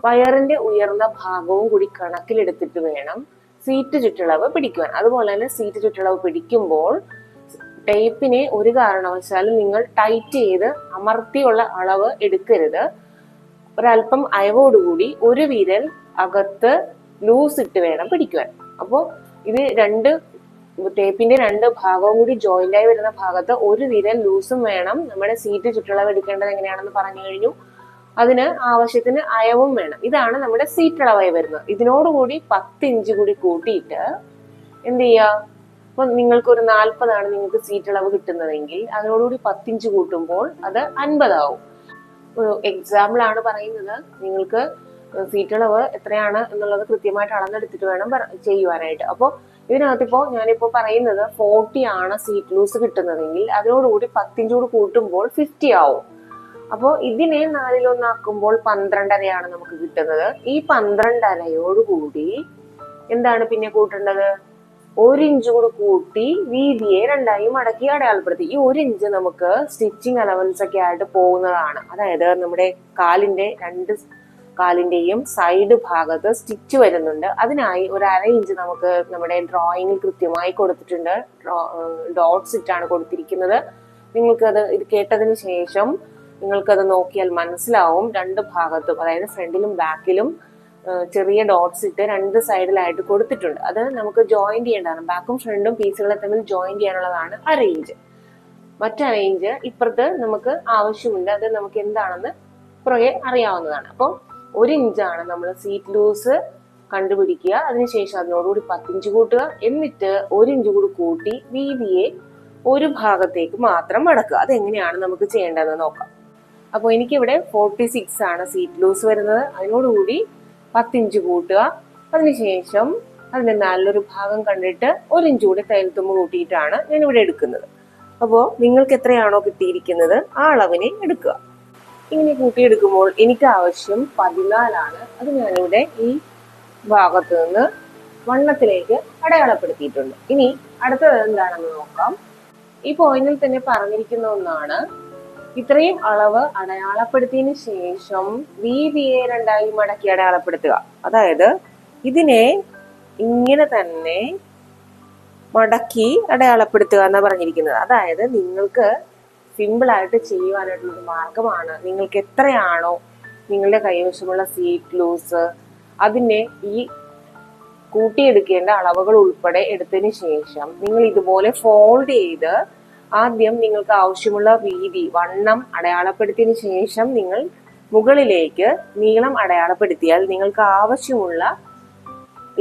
വയറിന്റെ ഉയർന്ന ഭാഗവും കൂടി കണക്കിലെടുത്തിട്ട് വേണം സീറ്റ് ചുറ്റളവ് പിടിക്കുവാൻ. അതുപോലെ തന്നെ സീറ്റ് ചുറ്റളവ് പിടിക്കുമ്പോൾ ടേപ്പിനെ ഒരു കാരണവശാലും നിങ്ങൾ ടൈറ്റ് ചെയ്ത് അമർത്തിയുള്ള അളവ് എടുക്കരുത്. ഒരല്പം അയവോടുകൂടി ഒരു വിരൽ അകത്ത് ലൂസ് ഇട്ട് വേണം പിടിക്കുവാൻ. അപ്പോൾ ഇത് ടേപ്പിന്റെ 2 ഭാഗവും കൂടി ജോയിന്റ് ആയി വരുന്ന ഭാഗത്ത് ഒരു വിരൽ ലൂസും വേണം. നമ്മുടെ സീറ്റ് ചുറ്റളവ് എടുക്കേണ്ടത് എങ്ങനെയാണെന്ന് പറഞ്ഞു കഴിഞ്ഞു. അതിന് ആവശ്യത്തിന് അയവും വേണം. ഇതാണ് നമ്മുടെ സീറ്റ് അളവായി വരുന്നത്. ഇതിനോടുകൂടി 10 ഇഞ്ച് കൂടി കൂട്ടിയിട്ട് എന്ത് ചെയ്യുക? അപ്പൊ നിങ്ങൾക്ക് ഒരു 40 നിങ്ങൾക്ക് സീറ്റ് അളവ് കിട്ടുന്നതെങ്കിൽ അതിനോടുകൂടി 10 ഇഞ്ച് കൂട്ടുമ്പോൾ അത് 50 ആവും. ഒരു എക്സാമ്പിൾ ആണ് പറയുന്നത്. നിങ്ങൾക്ക് സീറ്റ് അളവ് എത്രയാണ് എന്നുള്ളത് കൃത്യമായിട്ട് അളന്നെടുത്തിട്ട് വേണം ചെയ്യുവാനായിട്ട്. അപ്പോൾ ഇതിനകത്തിപ്പോ ഞാനിപ്പോ പറയുന്നത് 40 ആണ് സീറ്റ് ലൂസ് കിട്ടുന്നതെങ്കിൽ അതിനോടുകൂടി 10 ഇഞ്ച് കൂടി കൂട്ടുമ്പോൾ 50 ആവും. അപ്പോൾ ഇതിനെ 4/1 ആക്കുമ്പോൾ 12.5 നമുക്ക് കിട്ടുന്നത്. ഈ 12.5 എന്താണ് പിന്നെ കൂട്ടേണ്ടത്? 1 ഇഞ്ച് കൂടി കൂട്ടി വീതിയെ 2ആയി മടക്കി അടയാളപ്പെടുത്തി. ഈ 1 ഇഞ്ച് നമുക്ക് സ്റ്റിച്ചിങ് അലവൻസ് ഒക്കെ ആയിട്ട് പോകുന്നതാണ്. അതായത് നമ്മുടെ രണ്ട് കാലിന്റെയും സൈഡ് ഭാഗത്ത് സ്റ്റിച്ച് വരുന്നുണ്ട്. അതിനായി ഒരു 1/2 ഇഞ്ച് നമുക്ക് നമ്മുടെ ഡ്രോയിങ്ങിൽ കൃത്യമായി കൊടുത്തിട്ടുണ്ട്. ഡോട്ട്സ് ഇട്ടാണ് കൊടുത്തിരിക്കുന്നത്. നിങ്ങൾക്കത് ഇത് കേട്ടതിന് ശേഷം നിങ്ങൾക്കത് നോക്കിയാൽ മനസ്സിലാവും. 2 ഭാഗത്തും, അതായത് ഫ്രണ്ടിലും ബാക്കിലും ചെറിയ ഡോട്ട്സ് ഇട്ട് 2 സൈഡിലായിട്ട് കൊടുത്തിട്ടുണ്ട്. അത് നമുക്ക് ജോയിന്റ് ചെയ്യേണ്ടതാണ്. ബാക്കും ഫ്രണ്ടും പീസുകളെ തമ്മിൽ ജോയിന്റ് ചെയ്യാനുള്ളതാണ് 1/2 ഇഞ്ച്. മറ്റു 1/2 ഇഞ്ച് ഇപ്പുറത്ത് നമുക്ക് ആവശ്യമുണ്ട്. അത് നമുക്ക് എന്താണെന്ന് പുറകെ അറിയാവുന്നതാണ്. അപ്പോൾ 1 ഇഞ്ചാണ് നമ്മൾ സീറ്റ് ലൂസ് കണ്ടുപിടിക്കുക. അതിനുശേഷം അതിനോടുകൂടി 10 ഇഞ്ച് കൂട്ടുക. എന്നിട്ട് 1 ഇഞ്ച് കൂടി കൂട്ടി വീതിയെ ഒരു ഭാഗത്തേക്ക് മാത്രം മടക്കുക. അതെങ്ങനെയാണ് നമുക്ക് ചെയ്യേണ്ടതെന്ന് നോക്കാം. അപ്പോൾ എനിക്കിവിടെ 46 ആണ് സീറ്റ് ലൂസ് വരുന്നത്. അതിനോടുകൂടി 10 ഇഞ്ച് കൂട്ടുക. അതിനുശേഷം അതിന്റെ നല്ലൊരു ഭാഗം കണ്ടിട്ട് 1 ഇഞ്ച് കൂടി തയ്യൽത്തുമ്പ് കൂട്ടിയിട്ടാണ് ഞാൻ ഇവിടെ എടുക്കുന്നത്. അപ്പോൾ നിങ്ങൾക്ക് എത്രയാണോ കിട്ടിയിരിക്കുന്നത് ആ അളവിനെ എടുക്കുക. ഇങ്ങനെ കൂട്ടിയെടുക്കുമ്പോൾ എനിക്ക് ആവശ്യം 14 ആണ്. അത് ഞാനിവിടെ ഈ ഭാഗത്ത് നിന്ന് വണ്ണത്തിലേക്ക് അടയാളപ്പെടുത്തിയിട്ടുണ്ട്. ഇനി അടുത്തത് എന്താണെന്ന് നോക്കാം. ഈ പോയിന്റിൽ തന്നെ പറഞ്ഞിരിക്കുന്ന ഒന്നാണ്, ഇത്രയും അളവ് അടയാളപ്പെടുത്തിയതിനു ശേഷം വീതിയെ 2ആയി മടക്കി അടയാളപ്പെടുത്തുക. അതായത് ഇതിനെ ഇങ്ങനെ തന്നെ മടക്കി അടയാളപ്പെടുത്തുക എന്നാ പറഞ്ഞിരിക്കുന്നത്. അതായത് നിങ്ങൾക്ക് സിമ്പിൾ ആയിട്ട് ചെയ്യുവാനായിട്ടുള്ള ഒരു മാർഗമാണ്. നിങ്ങൾക്ക് എത്രയാണോ നിങ്ങളുടെ കൈവശമുള്ള സീറ്റ് ലൂസ് അതിനെ ഈ കൂട്ടിയെടുക്കേണ്ട അളവുകൾ ഉൾപ്പെടെ എടുത്തതിന് ശേഷം നിങ്ങൾ ഇതുപോലെ ഫോൾഡ് ചെയ്ത് ആദ്യം നിങ്ങൾക്ക് ആവശ്യമുള്ള വീതി വണ്ണം അടയാളപ്പെടുത്തിയതിനു ശേഷം നിങ്ങൾ മുകളിലേക്ക് നീളം അടയാളപ്പെടുത്തിയാൽ നിങ്ങൾക്ക് ആവശ്യമുള്ള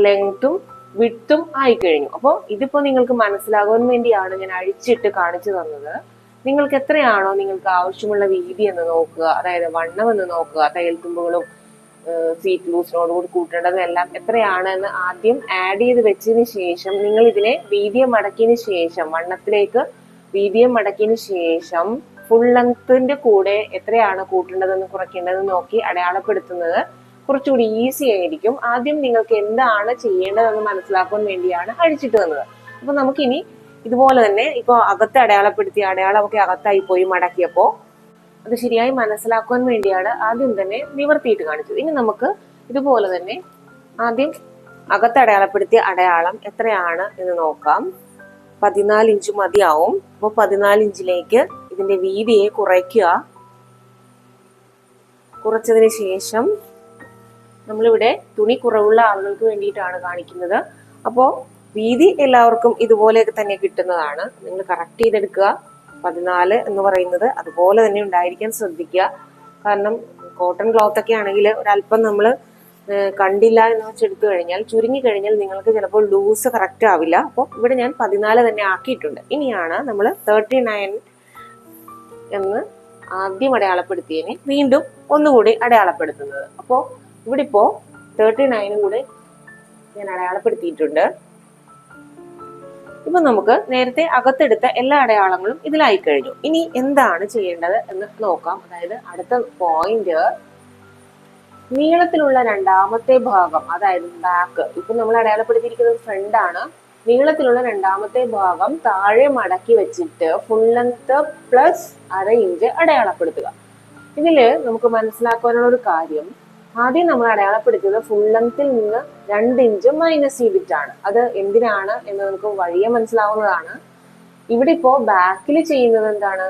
ലെങ്ത്തും വിഡ്ത്തും ആയിക്കഴിഞ്ഞു. അപ്പോൾ ഇതിപ്പോ നിങ്ങൾക്ക് മനസ്സിലാകാൻ വേണ്ടിയാണ് ഞാൻ അഴിച്ചിട്ട് കാണിച്ചു തന്നത്. നിങ്ങൾക്ക് എത്രയാണോ നിങ്ങൾക്ക് ആവശ്യമുള്ള വീതി എന്ന് നോക്കുക, അതായത് വണ്ണം എന്ന് നോക്കുക. തയ്യൽത്തുമ്പുകളും സീറ്റ് ലൂസിനോടുകൂടി കൂട്ടേണ്ടതെല്ലാം എത്രയാണ് എന്ന് ആദ്യം ആഡ് ചെയ്ത് വെച്ചതിന് ശേഷം നിങ്ങൾ ഇതിനെ വീതിയെ മടക്കിയതിന് ശേഷം വണ്ണത്തിലേക്ക് വീതിയെ മടക്കിയതിന് ശേഷം ഫുൾ ലെങ്ത്തിന്റെ കൂടെ എത്രയാണ് കൂട്ടേണ്ടതെന്ന് കുറയ്ക്കേണ്ടതെന്ന് നോക്കി അടയാളപ്പെടുത്തുന്നത് കുറച്ചുകൂടി ഈസി ആയിരിക്കും. ആദ്യം നിങ്ങൾക്ക് എന്താണ് ചെയ്യേണ്ടതെന്ന് മനസ്സിലാക്കാൻ വേണ്ടിയാണ് അഴിച്ചിട്ട് തന്നത്. അപ്പൊ നമുക്കിനി ഇതുപോലെ തന്നെ ഇപ്പൊ അകത്ത് അടയാളപ്പെടുത്തിയ അടയാളമൊക്കെ അകത്തായി പോയി മടക്കിയപ്പോ അത് ശരിയായി മനസ്സിലാക്കാൻ വേണ്ടിയാണ് ആദ്യം തന്നെ നിവർത്തിയിട്ട് കാണിച്ചത്. ഇനി നമുക്ക് ഇതുപോലെ തന്നെ ആദ്യം അകത്ത് അടയാളപ്പെടുത്തിയ അടയാളം എത്രയാണ് എന്ന് നോക്കാം. 14 ഇഞ്ച് മതിയാവും. അപ്പോൾ 14 ഇഞ്ചിലേക്ക് ഇതിന്റെ വീതിയെ കുറയ്ക്കുക. കുറച്ചതിന് ശേഷം നമ്മളിവിടെ തുണി കുറവുള്ള ആളുകൾക്ക് വേണ്ടിയിട്ടാണ് കാണിക്കുന്നത്. അപ്പോൾ വീതി എല്ലാവർക്കും ഇതുപോലെ തന്നെ കിട്ടുന്നതാണ്. നിങ്ങൾ കറക്റ്റ് ചെയ്തെടുക്കുക. 14 എന്ന് പറയുന്നത് അതുപോലെ തന്നെ ഉണ്ടായിരിക്കാൻ ശ്രദ്ധിക്കുക. കാരണം കോട്ടൺ ക്ലോത്ത് ഒക്കെ ആണെങ്കിൽ ഒരല്പം നമ്മൾ കണ്ടില്ല എന്ന് വെച്ചെടുത്തു കഴിഞ്ഞാൽ, ചുരുങ്ങി കഴിഞ്ഞാൽ നിങ്ങൾക്ക് ചിലപ്പോൾ ലൂസ് കറക്റ്റ് ആവില്ല. അപ്പോൾ ഇവിടെ ഞാൻ 14 തന്നെ ആക്കിയിട്ടുണ്ട്. ഇനിയാണ് നമ്മൾ 39 എന്ന് ആദ്യം അടയാളപ്പെടുത്തിയതിനെ വീണ്ടും ഒന്നുകൂടി അടയാളപ്പെടുത്തുന്നത്. അപ്പോൾ ഇവിടെ ഇപ്പോൾ 39 കൂടെ ഞാൻ അടയാളപ്പെടുത്തിയിട്ടുണ്ട്. ഇപ്പൊ നമുക്ക് നേരത്തെ അകത്തെടുത്ത എല്ലാ അടയാളങ്ങളും ഇതിലായി കഴിഞ്ഞു. ഇനി എന്താണ് ചെയ്യേണ്ടത് എന്ന് നോക്കാം. അതായത് അടുത്ത പോയിന്റ്, നീളത്തിലുള്ള രണ്ടാമത്തെ ഭാഗം, അതായത് ബാക്ക്. ഇപ്പൊ നമ്മൾ അടയാളപ്പെടുത്തിയിരിക്കുന്നത് ഫ്രണ്ട് ആണ്. നീളത്തിലുള്ള രണ്ടാമത്തെ ഭാഗം താഴെ മടക്കി വെച്ചിട്ട് ഫുൾ ലെങ്ത് പ്ലസ് ½ ഇഞ്ച് അടയാളപ്പെടുത്തുക. ഇതില് നമുക്ക് മനസ്സിലാക്കാനുള്ള ഒരു കാര്യം, ആദ്യം നമ്മൾ അടയാളപ്പെടുത്തിയത് ഫുൾ ലെങ്ത്തിൽ നിന്ന് 2 ഇഞ്ച് മൈനസ് ചെയ്തിട്ടാണ്. അത് എന്തിനാണ് എന്ന് നമുക്ക് വഴിയെ മനസ്സിലാവുന്നതാണ്. ഇവിടെ ഇപ്പോ ബാക്കിൽ ചെയ്യുന്നത് എന്താണ്,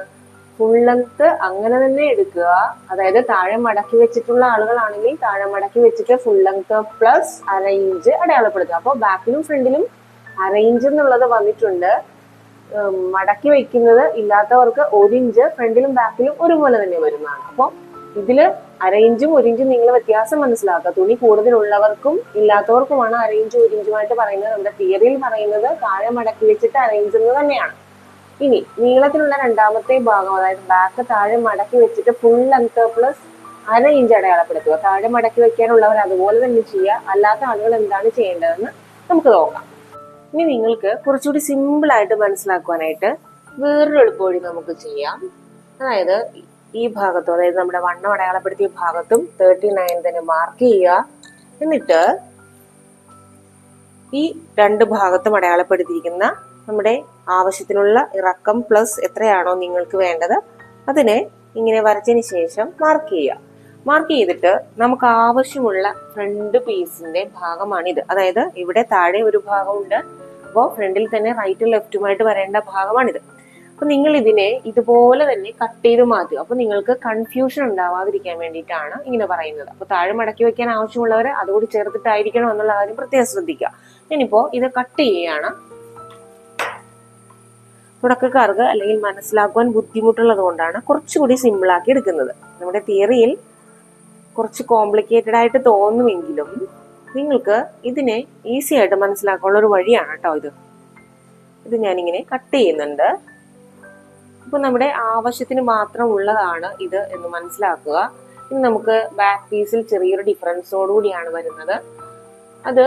ഫുൾ ലെങ്ത് അങ്ങനെ തന്നെ എടുക്കുക. അതായത് താഴെ മടക്കി വെച്ചിട്ടുള്ള ആളുകളാണെങ്കിൽ താഴെ മടക്കി വെച്ചിട്ട് ഫുൾ ലെങ്ത് പ്ലസ് ½ ഇഞ്ച് അടയാളപ്പെടുത്തുക. അപ്പോൾ ബാക്കിലും ഫ്രണ്ടിലും ½ ഇഞ്ച് എന്നുള്ളത് വന്നിട്ടുണ്ട്. മടക്കി വെക്കുന്നത് ഇല്ലാത്തവർക്ക് 1 ഇഞ്ച് ഫ്രണ്ടിലും ബാക്കിലും ഒരുപോലെ തന്നെ വരുന്നതാണ്. അപ്പോൾ ഇതില് ½ ഇഞ്ചും 1 ഇഞ്ചും നിങ്ങൾ വ്യത്യാസം മനസ്സിലാക്കുക. തുണി കൂടുതലുള്ളവർക്കും ഇല്ലാത്തവർക്കുമാണ് ½ ഇഞ്ചും 1 ഇഞ്ചുമായിട്ട് പറയുന്നത്. നമ്മുടെ തിയറിയിൽ പറയുന്നത് താഴെ മടക്കി വെച്ചിട്ട് ½ ഇഞ്ച് എന്ന് തന്നെയാണ്. ഇനി നീളത്തിലുള്ള രണ്ടാമത്തെ ഭാഗം, അതായത് ബാക്ക് താഴെ മടക്കി വെച്ചിട്ട് ഫുൾ ലെങ്ത് പ്ലസ് ½ ഇഞ്ച് അടയാളപ്പെടുത്തുക. താഴെ മടക്കി വെക്കാനുള്ളവർ അതുപോലെ തന്നെ ചെയ്യുക. അല്ലാത്ത ആളുകൾ എന്താണ് ചെയ്യേണ്ടതെന്ന് നമുക്ക് നോക്കാം. ഇനി നിങ്ങൾക്ക് കുറച്ചുകൂടി സിമ്പിൾ ആയിട്ട് മനസ്സിലാക്കുവാനായിട്ട് വേറൊരു എളുപ്പവഴി നമുക്ക് ചെയ്യാം. അതായത് ഈ ഭാഗത്തും, അതായത് നമ്മുടെ വണ്ണം അടയാളപ്പെടുത്തിയ ഭാഗത്തും 39 തന്നെ മാർക്ക് ചെയ്യുക. എന്നിട്ട് ഈ രണ്ട് ഭാഗത്തും അടയാളപ്പെടുത്തിയിരിക്കുന്ന നമ്മുടെ ആവശ്യത്തിനുള്ള ഇറക്കം പ്ലസ് എത്രയാണോ നിങ്ങൾക്ക് വേണ്ടത് അതിനെ ഇങ്ങനെ വരച്ചതിന് ശേഷം മാർക്ക് ചെയ്യുക. മാർക്ക് ചെയ്തിട്ട് നമുക്ക് ആവശ്യമുള്ള ഫ്രണ്ട് പീസിന്റെ ഭാഗമാണിത്. അതായത് ഇവിടെ താഴെ ഒരു ഭാഗമുണ്ട്. അപ്പോൾ ഫ്രണ്ടിൽ തന്നെ റൈറ്റും ലെഫ്റ്റുമായിട്ട് വരേണ്ട ഭാഗമാണിത്. അപ്പൊ നിങ്ങൾ ഇതിനെ ഇതുപോലെ തന്നെ കട്ട് ചെയ്ത് മാറ്റുക. അപ്പൊ നിങ്ങൾക്ക് കൺഫ്യൂഷൻ ഉണ്ടാവാതിരിക്കാൻ വേണ്ടിയിട്ടാണ് ഇങ്ങനെ പറയുന്നത്. അപ്പൊ താഴെ മടക്കി വെക്കാൻ ആവശ്യമുള്ളവർ അതുകൂടി ചേർത്തിട്ടായിരിക്കണം എന്നുള്ള കാര്യം പ്രത്യേകം ശ്രദ്ധിക്കുക. ഞാനിപ്പോ ഇത് കട്ട് ചെയ്യുകയാണ്. തുടക്കക്കാർക്ക് അല്ലെങ്കിൽ മനസ്സിലാക്കുവാൻ ബുദ്ധിമുട്ടുള്ളത് കൊണ്ടാണ് കുറച്ചുകൂടി സിമ്പിളാക്കി എടുക്കുന്നത്. നമ്മുടെ തിയറിയിൽ കുറച്ച് കോംപ്ലിക്കേറ്റഡ് ആയിട്ട് തോന്നുമെങ്കിലും നിങ്ങൾക്ക് ഇതിനെ ഈസി ആയിട്ട് മനസ്സിലാക്കാനുള്ള ഒരു വഴിയാണ് കേട്ടോ ഇത് ഞാനിങ്ങനെ കട്ട് ചെയ്യുന്നുണ്ട്. ഇപ്പൊ നമ്മുടെ ആവശ്യത്തിന് മാത്രം ഉള്ളതാണ് ഇത് എന്ന് മനസ്സിലാക്കുക. ഇനി നമുക്ക് ബാക്ക് പീസിൽ ചെറിയൊരു ഡിഫറൻസോടുകൂടിയാണ് വരുന്നത്. അത്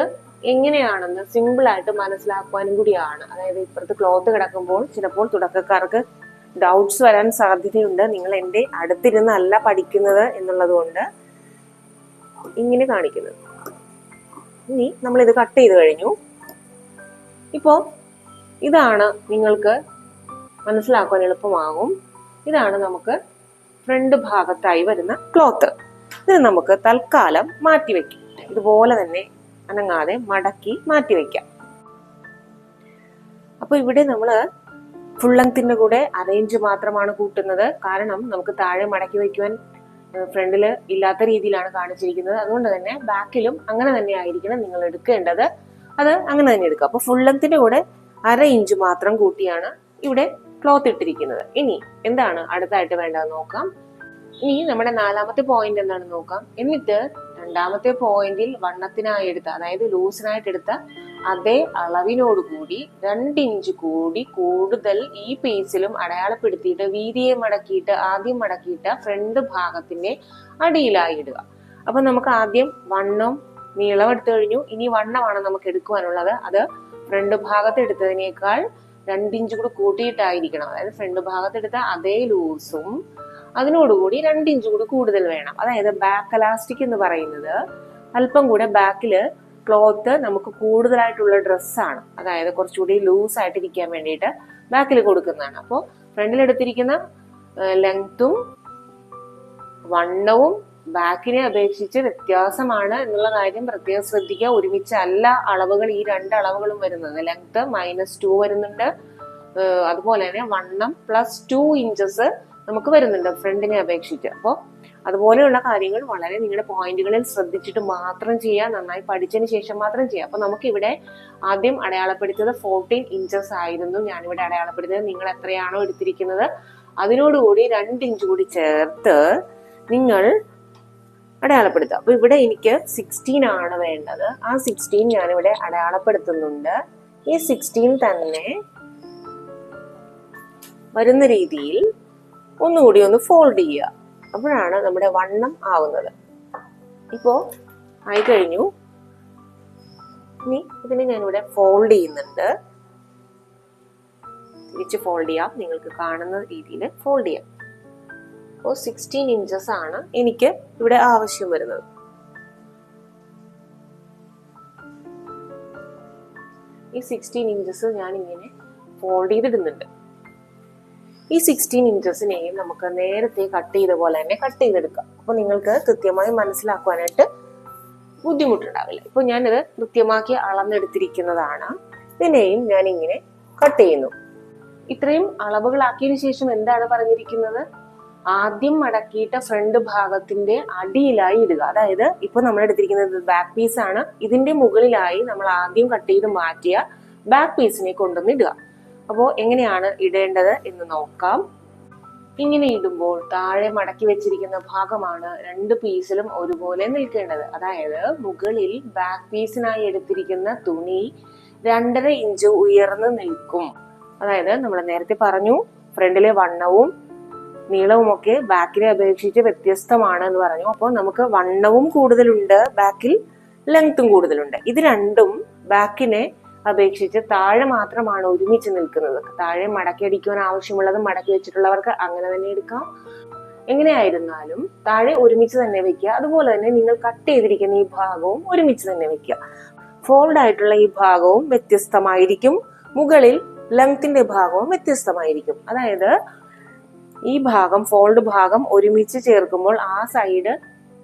എങ്ങനെയാണെന്ന് സിമ്പിൾ ആയിട്ട് മനസ്സിലാക്കുവാനും കൂടിയാണ്. അതായത് ഇപ്പുറത്ത് ക്ലോത്ത് കിടക്കുമ്പോൾ ചിലപ്പോൾ തുടക്കക്കാർക്ക് ഡൗട്ട്സ് വരാൻ സാധ്യതയുണ്ട്. നിങ്ങൾ എൻ്റെ അടുത്തിരുന്നല്ല പഠിക്കുന്നത് എന്നുള്ളത് കൊണ്ട് ഇങ്ങനെ കാണിക്കുന്നത്. ഇനി നമ്മളിത് കട്ട് ചെയ്ത് കഴിഞ്ഞു. ഇപ്പോൾ ഇതാണ് നിങ്ങൾക്ക് മനസ്സിലാക്കാൻ എളുപ്പമാകും. ഇതാണ് നമുക്ക് ഫ്രണ്ട് ഭാഗത്തായി വരുന്ന ക്ലോത്ത്. ഇത് നമുക്ക് തൽക്കാലം മാറ്റിവെക്കാം. ഇതുപോലെ തന്നെ അനങ്ങാതെ മടക്കി മാറ്റിവെക്കാം. അപ്പൊ ഇവിടെ നമ്മൾ ഫുൾ ലെങ്ത്തിന്റെ കൂടെ ½ ഇഞ്ച് മാത്രമാണ് കൂട്ടുന്നത്. കാരണം നമുക്ക് താഴെ മടക്കി വയ്ക്കുവാൻ ഫ്രണ്ടില് ഇല്ലാത്ത രീതിയിലാണ് കാണിച്ചിരിക്കുന്നത്. അതുകൊണ്ട് തന്നെ ബാക്കിലും അങ്ങനെ തന്നെ ആയിരിക്കണം നിങ്ങൾ എടുക്കേണ്ടത്. അത് അങ്ങനെ തന്നെ എടുക്കുക. അപ്പൊ ഫുൾ ലെങ്ത്തിന്റെ കൂടെ ½ ഇഞ്ച് മാത്രം കൂട്ടിയാണ് ഇവിടെ ക്ലോത്ത് ഇട്ടിരിക്കുന്നത്. ഇനി എന്താണ് അടുത്തായിട്ട് വേണ്ടത് നോക്കാം. ഇനി നമ്മുടെ 4ാമത്തെ പോയിന്റ് എന്താണെന്ന് നോക്കാം. എന്നിട്ട് 2ാമത്തെ പോയിന്റിൽ വണ്ണത്തിനായി എടുത്ത, അതായത് ലൂസിനായിട്ട് എടുത്ത അതേ അളവിനോടുകൂടി 2 ഇഞ്ച് കൂടി കൂടുതൽ ഈ പീസിലും അടയാളപ്പെടുത്തിയിട്ട് വീതിയെ മടക്കിയിട്ട് ആദ്യം മടക്കിയിട്ട് ഫ്രണ്ട് ഭാഗത്തിന്റെ അടിയിലായി ഇടുക. അപ്പൊ നമുക്ക് ആദ്യം വണ്ണം നീളം എടുത്തു കഴിഞ്ഞു. ഇനി വണ്ണമാണ് നമുക്ക് എടുക്കുവാനുള്ളത്. അത് ഫ്രണ്ട് ഭാഗത്ത് എടുത്തതിനേക്കാൾ 2 ഇഞ്ച് കൂടി കൂട്ടിയിട്ടായിരിക്കണം. അതായത് ഫ്രണ്ട് ഭാഗത്ത് എടുത്ത അതേ ലൂസും അതിനോടുകൂടി 2 ഇഞ്ച് കൂടി കൂടുതൽ വേണം. അതായത് ബാക്ക് എലാസ്റ്റിക് എന്ന് പറയുന്നത് അല്പം കൂടെ ബാക്കില് ക്ലോത്ത് നമുക്ക് കൂടുതലായിട്ടുള്ള ഡ്രസ്സാണ്. അതായത് കുറച്ചുകൂടി ലൂസ് ആയിട്ടിരിക്കാൻ വേണ്ടിയിട്ട് ബാക്കിൽ കൊടുക്കുന്നതാണ്. അപ്പോൾ ഫ്രണ്ടിൽ എടുത്തിരിക്കുന്ന ലെങ്ത്തും വണ്ണവും ബാക്കിനെ അപേക്ഷിച്ച് വ്യത്യാസമാണ് എന്നുള്ള കാര്യം പ്രത്യേകം ശ്രദ്ധിക്കുക. ഒരുമിച്ചല്ല അളവുകൾ, ഈ 2 അളവുകളും വരുന്നത്. ലെങ്ത് -2 വരുന്നുണ്ട്. അതുപോലെ തന്നെ വണ്ണം +2 ഇഞ്ചസ് നമുക്ക് വരുന്നുണ്ട് ഫ്രണ്ടിനെ അപേക്ഷിച്ച്. അപ്പോൾ അതുപോലെയുള്ള കാര്യങ്ങൾ വളരെ നിങ്ങളുടെ പോയിന്റുകളിൽ ശ്രദ്ധിച്ചിട്ട് മാത്രം ചെയ്യുക. നന്നായി പഠിച്ചതിന് ശേഷം മാത്രം ചെയ്യുക. അപ്പൊ നമുക്കിവിടെ ആദ്യം അടയാളപ്പെടുത്തിയത് 14 ഇഞ്ചസ് ആയിരുന്നു. ഞാനിവിടെ അടയാളപ്പെടുത്തിയത് നിങ്ങൾ എത്രയാണോ എടുത്തിരിക്കുന്നത് അതിനോടുകൂടി 2 ഇഞ്ച് കൂടി ചേർത്ത് നിങ്ങൾ അടയാളപ്പെടുത്തുക. അപ്പോൾ ഇവിടെ എനിക്ക് 16 ആണ് വേണ്ടത്. ആ 16 ഞാനിവിടെ അടയാളപ്പെടുത്തുന്നുണ്ട്. ഈ 16 തന്നെ വരുന്ന രീതിയിൽ ഒന്നുകൂടി ഒന്ന് ഫോൾഡ് ചെയ്യുക. അപ്പോഴാണ് നമ്മുടെ വണ്ണം ആവുന്നത്. ഇപ്പോൾ ആയിക്കഴിഞ്ഞു. ഇനി ഇതിനെ ഞാനിവിടെ ഫോൾഡ് ചെയ്യുന്നുണ്ട്. തിരിച്ച് ഫോൾഡ് ചെയ്യാം. നിങ്ങൾക്ക് കാണുന്ന രീതിയിൽ ഫോൾഡ് ചെയ്യാം. അപ്പോൾ 16 ഇഞ്ചസ് ആണ് എനിക്ക് ഇവിടെ ആവശ്യം വരുന്നത്. ഈ 16 ഇഞ്ചസ് ഞാൻ ഇങ്ങനെ ഫോൾഡ് ചെയ്തിടുന്നുണ്ട്. ഈ 16 ഇഞ്ചസിനെയും നമുക്ക് നേരത്തെ കട്ട് ചെയ്ത പോലെ തന്നെ കട്ട് ചെയ്തെടുക്കാം. അപ്പോൾ നിങ്ങൾക്ക് കൃത്യമായി മനസ്സിലാക്കുവാനായിട്ട് ബുദ്ധിമുട്ടുണ്ടാവില്ല. ഇപ്പോൾ ഞാനിത് കൃത്യമാക്കി അളന്നെടുത്തിരിക്കുന്നതാണ്. ഇതിനെയും ഞാൻ ഇങ്ങനെ കട്ട് ചെയ്യുന്നു. ഇത്രയും അളവുകളാക്കിയതിനു ശേഷം എന്താണ് പറഞ്ഞിരിക്കുന്നത്? ആദ്യം മടക്കിയിട്ട ഫ്രണ്ട് ഭാഗത്തിന്റെ അടിയിലായി ഇടുക. അതായത് ഇപ്പൊ നമ്മൾ എടുത്തിരിക്കുന്നത് ബാക്ക് പീസ് ആണ്. ഇതിന്റെ മുകളിലായി നമ്മൾ ആദ്യം കട്ട് ചെയ്ത് മാറ്റിയ ബാക്ക് പീസിനെ കൊണ്ടുവന്ന് ഇടുക. അപ്പോൾ എങ്ങനെയാണ് ഇടേണ്ടത് എന്ന് നോക്കാം. ഇങ്ങനെ ഇടുമ്പോൾ താഴെ മടക്കി വെച്ചിരിക്കുന്ന ഭാഗമാണ് രണ്ട് പീസിലും ഒരുപോലെ നിൽക്കേണ്ടത്. അതായത് മുകളിൽ ബാക്ക് പീസിനായി എടുത്തിരിക്കുന്ന തുണി 2.5 ഇഞ്ച് ഉയർന്നു നിൽക്കും. അതായത് നമ്മൾ നേരത്തെ പറഞ്ഞു ഫ്രണ്ടിലെ വണ്ണവും നീളവും ഒക്കെ ബാക്കിലെ അപേക്ഷിച്ച് വ്യത്യസ്തമാണ് എന്ന് പറഞ്ഞു. അപ്പോൾ നമുക്ക് വണ്ണവും കൂടുതലുണ്ട്, ബാക്കിൽ ലെങ്ത്തും കൂടുതലുണ്ട്. ഇത് രണ്ടും ബാക്കിനെ അപേക്ഷിച്ച് താഴെ മാത്രമാണ് ഒരുമിച്ച് നിൽക്കുന്നത്. താഴെ മടക്കി അടിക്കുവാൻ ആവശ്യമുള്ളത് മടക്കി വെച്ചിട്ടുള്ളവർക്ക് അങ്ങനെ തന്നെ എടുക്കാം. എങ്ങനെയായിരുന്നാലും താഴെ ഒരുമിച്ച് തന്നെ വെക്കുക. അതുപോലെ തന്നെ നിങ്ങൾ കട്ട് ചെയ്തിരിക്കുന്ന ഈ ഭാഗവും ഒരുമിച്ച് തന്നെ വെക്കുക. ഫോൾഡ് ആയിട്ടുള്ള ഈ ഭാഗവും വ്യത്യസ്തമായിരിക്കും, മുകളിൽ ലെങ്ത്തിന്റെ ഭാഗവും വ്യത്യസ്തമായിരിക്കും. അതായത് ഈ ഭാഗം ഫോൾഡ് ഭാഗം ഒരുമിച്ച് ചേർക്കുമ്പോൾ ആ സൈഡ്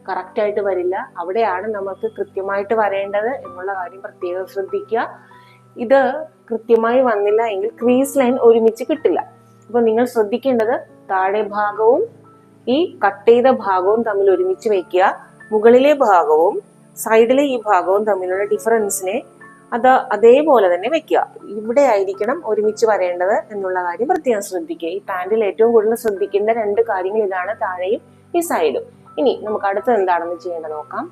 കറക്റ്റ് ആയിട്ട് വരില്ല. അവിടെയാണ് നമുക്ക് കൃത്യമായിട്ട് വരേണ്ടത് എന്നുള്ള കാര്യം പ്രത്യേകം ശ്രദ്ധിക്കുക. ഇത് കൃത്യമായി വന്നില്ല എങ്കിൽ ക്രീസ് ലൈൻ ഒരുമിച്ച് കിട്ടില്ല. അപ്പൊ നിങ്ങൾ ശ്രദ്ധിക്കേണ്ടത് താഴെ ഭാഗവും ഈ കട്ട് ചെയ്ത ഭാഗവും തമ്മിൽ ഒരുമിച്ച് വെക്കുക. മുകളിലെ ഭാഗവും സൈഡിലെ ഈ ഭാഗവും തമ്മിലുള്ള ഡിഫറൻസിനെ അതേപോലെ തന്നെ വെക്കുക. ഇവിടെ ആയിരിക്കണം ഒരുമിച്ച് വരേണ്ടത് എന്നുള്ള കാര്യം പ്രത്യേകം ശ്രദ്ധിക്കുക. ഈ പാന്റിൽ ഏറ്റവും കൂടുതൽ ശ്രദ്ധിക്കേണ്ട 2 കാര്യങ്ങൾ ഇതാണ്, താഴെയും ഈ സൈഡും. ഇനി നമുക്ക് അടുത്തത് എന്താണെന്ന് ചെയ്യേണ്ടത് നോക്കാം.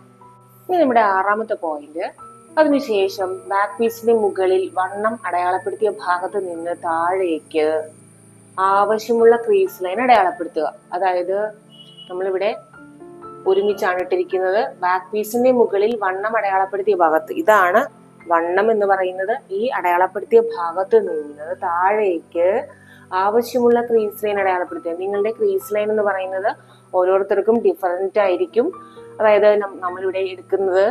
ഇനി നമ്മുടെ 6ാമത്തെ പോയിന്റ്, അതിനുശേഷം ബാക്ക് പീസിന്റെ മുകളിൽ വണ്ണം അടയാളപ്പെടുത്തിയ ഭാഗത്ത് നിന്ന് താഴേക്ക് ആവശ്യമുള്ള ക്രീസ് ലൈൻ അടയാളപ്പെടുത്തുക. അതായത് നമ്മളിവിടെ ഒരുമിച്ചാണ് ഇട്ടിരിക്കുന്നത്. ബാക്ക് പീസിന്റെ മുകളിൽ വണ്ണം അടയാളപ്പെടുത്തിയ ഭാഗത്ത്, ഇതാണ് വണ്ണം എന്ന് പറയുന്നത്. ഈ അടയാളപ്പെടുത്തിയ ഭാഗത്ത് നിന്ന് താഴേക്ക് ആവശ്യമുള്ള ക്രീസ് ലൈൻ അടയാളപ്പെടുത്തുക. നിങ്ങളുടെ ക്രീസ് ലൈൻ എന്ന് പറയുന്നത് ഓരോരുത്തർക്കും ഡിഫറൻറ്റ് ആയിരിക്കും. അതായത് നമ്മളിവിടെ എടുക്കുന്നത്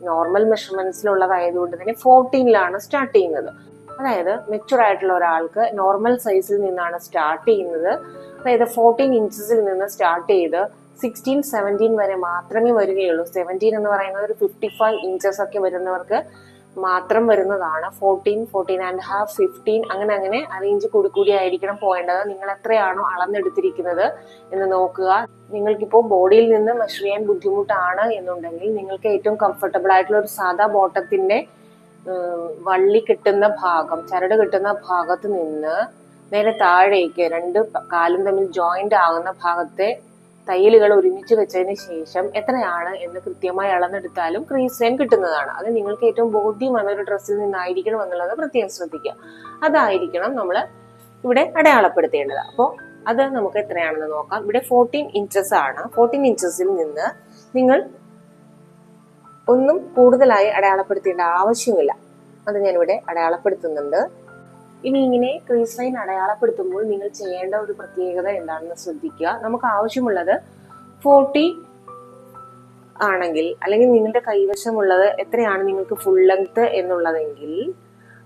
നോർമൽ മെഷർമെന്റ്സിലുള്ളതായതുകൊണ്ട് തന്നെ 14ലാണ് സ്റ്റാർട്ട് ചെയ്യുന്നത്. അതായത് മെച്ചുവർ ആയിട്ടുള്ള ഒരാൾക്ക് നോർമൽ സൈസിൽ നിന്നാണ് സ്റ്റാർട്ട് ചെയ്യുന്നത്. അതായത് 14 ഇഞ്ചസിൽ നിന്ന് സ്റ്റാർട്ട് ചെയ്ത് 16, 17 വരെ മാത്രമേ വരികയുള്ളൂ. 17 എന്ന് പറയുന്നത് ഒരു 55 ഇഞ്ചസ് ഒക്കെ വരുന്നവർക്ക് മാത്രം വരുന്നതാണ്. 14, 14.5, 15 അങ്ങനെ അറേഞ്ച് കൂടി ആയിരിക്കണം പോകേണ്ടത്. നിങ്ങൾ എത്രയാണോ അളന്നെടുത്തിരിക്കുന്നത് എന്ന് നോക്കുക. നിങ്ങൾക്കിപ്പോൾ ബോഡിയിൽ നിന്ന് മെഷർ ചെയ്യാൻ ബുദ്ധിമുട്ടാണ് എന്നുണ്ടെങ്കിൽ നിങ്ങൾക്ക് ഏറ്റവും കംഫർട്ടബിൾ ആയിട്ടുള്ള ഒരു സാധാ ബോട്ടത്തിന്റെ വള്ളി കിട്ടുന്ന ഭാഗം, ചരട് കിട്ടുന്ന ഭാഗത്ത് നിന്ന് നേരെ താഴേക്ക് 2 കാലും തമ്മിൽ ജോയിന്റ് ആകുന്ന ഭാഗത്തെ തയ്യലുകൾ ഒരുമിച്ച് വെച്ചതിന് ശേഷം എത്രയാണ് എന്ന് കൃത്യമായി അളന്നെടുത്താലും ക്രീസ് ലൈൻ കിട്ടുന്നതാണ്. അത് നിങ്ങൾക്ക് ഏറ്റവും ബോധ്യം വന്ന ഒരു ഡ്രസ്സിൽ നിന്നായിരിക്കണം എന്നുള്ളത് പ്രത്യേകം ശ്രദ്ധിക്കുക. അതായിരിക്കണം നമ്മൾ ഇവിടെ അടയാളപ്പെടുത്തേണ്ടത്. അപ്പോൾ അത് നമുക്ക് എത്രയാണെന്ന് നോക്കാം. ഇവിടെ 14 ഇഞ്ചസ് ആണ്. 14 ഇഞ്ചസിൽ നിന്ന് നിങ്ങൾ ഒന്നും കൂടുതലായി അടയാളപ്പെടുത്തേണ്ട ആവശ്യമില്ല. അത് ഞാനിവിടെ അടയാളപ്പെടുത്തുന്നുണ്ട്. ഇനി ഇങ്ങനെ ക്രീസ് ലൈൻ അടയാളപ്പെടുത്തുമ്പോൾ നിങ്ങൾ ചെയ്യേണ്ട ഒരു പ്രത്യേകത എന്താണെന്ന് ശ്രദ്ധിക്കുക. നമുക്ക് ആവശ്യമുള്ളത് 40 ആണെങ്കിൽ, അല്ലെങ്കിൽ നിങ്ങളുടെ കൈവശമുള്ളത് എത്രയാണ് നിങ്ങൾക്ക് ഫുൾ ലെങ്ത് എന്നുള്ളതെങ്കിൽ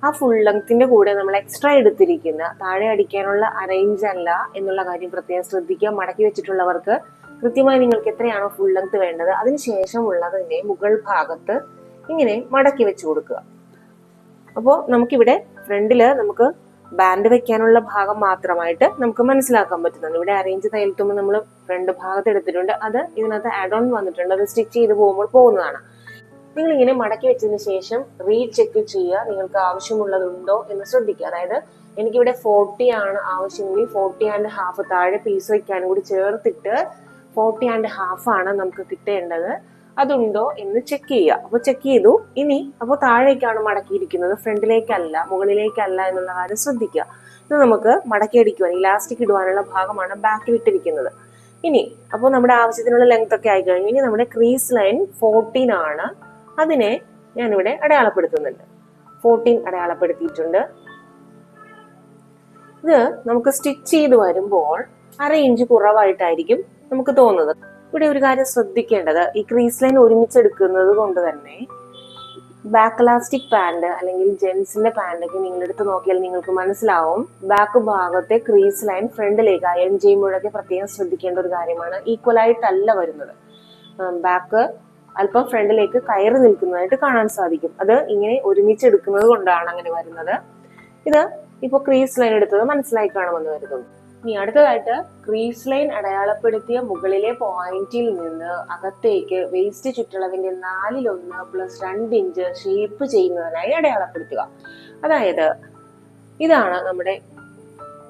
ആ ഫുൾ ലെങ്ത്തിന്റെ കൂടെ നമ്മൾ എക്സ്ട്രാ എടുത്തിരിക്കുന്ന താഴെ അടിക്കാനുള്ള അറേഞ്ച് അല്ല എന്നുള്ള കാര്യം പ്രത്യേകം ശ്രദ്ധിക്കുക. മടക്കി വെച്ചിട്ടുള്ളവർക്ക് കൃത്യമായി നിങ്ങൾക്ക് എത്രയാണോ ഫുൾ ലെങ്ത് വേണ്ടത് അതിനുശേഷം ഉള്ളതിന്റെ മുകൾ ഭാഗത്ത് ഇങ്ങനെ മടക്കി വെച്ച് കൊടുക്കുക. അപ്പോൾ നമുക്കിവിടെ ഫ്രണ്ടില് നമുക്ക് ബാൻഡ് വെക്കാനുള്ള ഭാഗം മാത്രമായിട്ട് നമുക്ക് മനസ്സിലാക്കാൻ പറ്റുന്നുണ്ട്. ഇവിടെ അറേഞ്ച് തയ്യൽത്തുമ്പോൾ നമ്മൾ ഫ്രണ്ട് ഭാഗത്ത് എടുത്തിട്ടുണ്ട്. അത് ഇതിനകത്ത് ആഡ് ഓൺ വന്നിട്ടുണ്ട്. അത് സ്റ്റിച്ച് ചെയ്ത് പോകുമ്പോൾ പോകുന്നതാണ്. നിങ്ങൾ ഇങ്ങനെ മടക്കി വെച്ചതിന് ശേഷം റീചെക്ക് ചെയ്യുക, നിങ്ങൾക്ക് ആവശ്യമുള്ളതുണ്ടോ എന്ന് ശ്രദ്ധിക്കുക. അതായത് എനിക്കിവിടെ 40 ആണ് ആവശ്യമെങ്കിൽ 40.5 താഴെ പീസ് വയ്ക്കാനും കൂടി ചേർത്തിട്ട് 40.5 ആണ് നമുക്ക് കിട്ടേണ്ടത്. അതുണ്ടോ എന്ന് ചെക്ക് ചെയ്യുക. അപ്പോൾ ചെക്ക് ചെയ്തു. ഇനി അപ്പോൾ താഴേക്കാണ് മടക്കിയിരിക്കുന്നത്, ഫ്രണ്ടിലേക്കല്ല, മുകളിലേക്കല്ല എന്നുള്ള കാര്യം ശ്രദ്ധിക്കുക. ഇത് നമുക്ക് മടക്കി അടിക്കുവാൻ ഇലാസ്റ്റിക് ഇടുവാനുള്ള ഭാഗമാണ് ബാക്കിൽ ഇട്ടിരിക്കുന്നത്. ഇനി അപ്പോൾ നമ്മുടെ ആവശ്യത്തിനുള്ള ലെങ്ത് ഒക്കെ ആയി കഴിഞ്ഞു. ഇനി നമ്മുടെ ക്രീസ് ലൈൻ 14 ആണ്. അതിനെ ഞാനിവിടെ അടയാളപ്പെടുത്തുന്നുണ്ട്. 14 അടയാളപ്പെടുത്തിയിട്ടുണ്ട്. ഇത് നമുക്ക് സ്റ്റിച്ച് ചെയ്ത് വരുമ്പോൾ 1/2 ഇഞ്ച് കുറവായിട്ടായിരിക്കും നമുക്ക് തോന്നുന്നത്. ഇവിടെ ഒരു കാര്യം ശ്രദ്ധിക്കേണ്ടത്, ഈ ക്രീസ് ലൈൻ ഒരുമിച്ചെടുക്കുന്നത് കൊണ്ട് തന്നെ ബാക്ക് ഇലാസ്റ്റിക് പാന്റ് അല്ലെങ്കിൽ ജെൻസിന്റെ പാന്റൊക്കെ നിങ്ങളെടുത്ത് നോക്കിയാൽ നിങ്ങൾക്ക് മനസ്സിലാവും, ബാക്ക് ഭാഗത്തെ ക്രീസ് ലൈൻ ഫ്രണ്ടിലേക്ക് അയൺ ചെയ്യുമ്പോഴൊക്കെ പ്രത്യേകം ശ്രദ്ധിക്കേണ്ട ഒരു കാര്യമാണ്. ഈക്വൽ ആയിട്ടല്ല വരുന്നത്. ബാക്ക് അല്പം ഫ്രണ്ടിലേക്ക് കയറി നിൽക്കുന്നതായിട്ട് കാണാൻ സാധിക്കും. അത് ഇങ്ങനെ ഒരുമിച്ചെടുക്കുന്നത് കൊണ്ടാണ് അങ്ങനെ വരുന്നത്. ഇത് ഇപ്പൊ ക്രീസ് ലൈൻ എടുത്തത് മനസ്സിലായി കാണുമെന്ന് കരുതുന്നു. ഇനി അടുത്തതായിട്ട് ക്രീസ് ലൈൻ അടയാളപ്പെടുത്തിയ മുകളിലെ പോയിന്റിൽ നിന്ന് അകത്തേക്ക് വേസ്റ്റ് ചുറ്റളവിന്റെ 1/4 പ്ലസ് 2 ഇഞ്ച് ഷേപ്പ് ചെയ്യുന്നതിനായി അടയാളപ്പെടുത്തുക. അതായത് ഇതാണ് നമ്മുടെ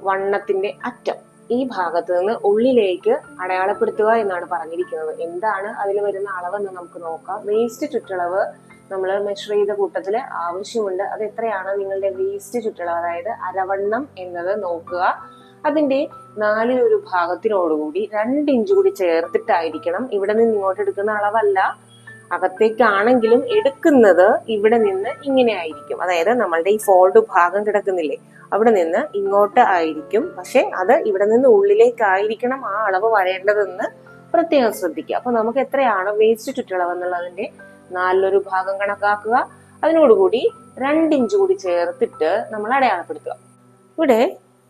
വണ്ണത്തിന്റെ അറ്റം. ഈ ഭാഗത്ത് നിന്ന് ഉള്ളിലേക്ക് അടയാളപ്പെടുത്തുക എന്നാണ് പറഞ്ഞിരിക്കുന്നത്. എന്താണ് അതിൽ വരുന്ന അളവെന്ന് നമുക്ക് നോക്കാം. വേസ്റ്റ് ചുറ്റളവ് നമ്മൾ മെഷർ ചെയ്ത കൂട്ടത്തിൽ ആവശ്യമുണ്ട്. അത് എത്രയാണ് നിങ്ങളുടെ വേസ്റ്റ് ചുറ്റളവ്, അതായത് അരവണ്ണം എന്നത് നോക്കുക. അതിന്റെ 1/4 ഭാഗത്തിനോടുകൂടി 2 ഇഞ്ച് കൂടി ചേർത്തിട്ടായിരിക്കണം. ഇവിടെ നിന്ന് ഇങ്ങോട്ട് എടുക്കുന്ന അളവല്ല, അകത്തേക്കാണെങ്കിലും എടുക്കുന്നത് ഇവിടെ നിന്ന് ഇങ്ങനെ ആയിരിക്കും. അതായത് നമ്മളുടെ ഈ ഫോൾഡ് ഭാഗം കിടക്കുന്നില്ലേ, അവിടെ നിന്ന് ഇങ്ങോട്ട് ആയിരിക്കും. പക്ഷെ അത് ഇവിടെ നിന്ന് ഉള്ളിലേക്കായിരിക്കണം ആ അളവ് വരേണ്ടതെന്ന് പ്രത്യേകം ശ്രദ്ധിക്കുക. അപ്പൊ നമുക്ക് എത്രയാണ് വേസ്റ്റ് ചുറ്റളവ് എന്നുള്ളതിന്റെ 1/4 ഭാഗം കണക്കാക്കുക. അതിനോടുകൂടി 2 ഇഞ്ച് കൂടി ചേർത്തിട്ട് നമ്മൾ അടയാളപ്പെടുത്തുക. ഇവിടെ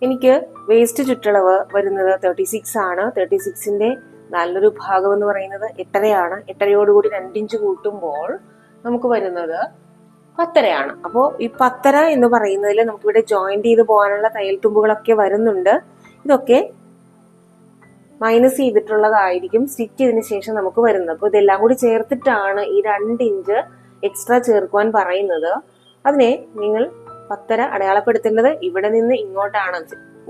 എനിക്ക് വേസ്റ്റ് ചുറ്റളവ് വരുന്നത് 36 ആണ്. 36ന്റെ 1/4 ഭാഗം എന്ന് പറയുന്നത് 8.5 ആണ്. 8.5യോടുകൂടി 2 ഇഞ്ച് കൂട്ടുമ്പോൾ നമുക്ക് വരുന്നത് 10.5 അപ്പോൾ ഈ 10.5 എന്ന് പറയുന്നതിൽ നമുക്കിവിടെ ജോയിന്റ് ചെയ്ത് പോകാനുള്ള തയ്യൽ തുമ്പുകളൊക്കെ വരുന്നുണ്ട്. ഇതൊക്കെ മൈനസ് ചെയ്തിട്ടുള്ളതായിരിക്കും സ്റ്റിച്ച് ചെയ്തതിനു ശേഷം നമുക്ക് വരുന്നത്. അപ്പോൾ ഇതെല്ലാം കൂടി ചേർത്തിട്ടാണ് ഈ 2 ഇഞ്ച് എക്സ്ട്രാ ചേർക്കുവാൻ പറയുന്നത്. അതിനെ നിങ്ങൾ 10.5 അടയാളപ്പെടുത്തേണ്ടത് ഇവിടെ നിന്ന് ഇങ്ങോട്ടാണ്.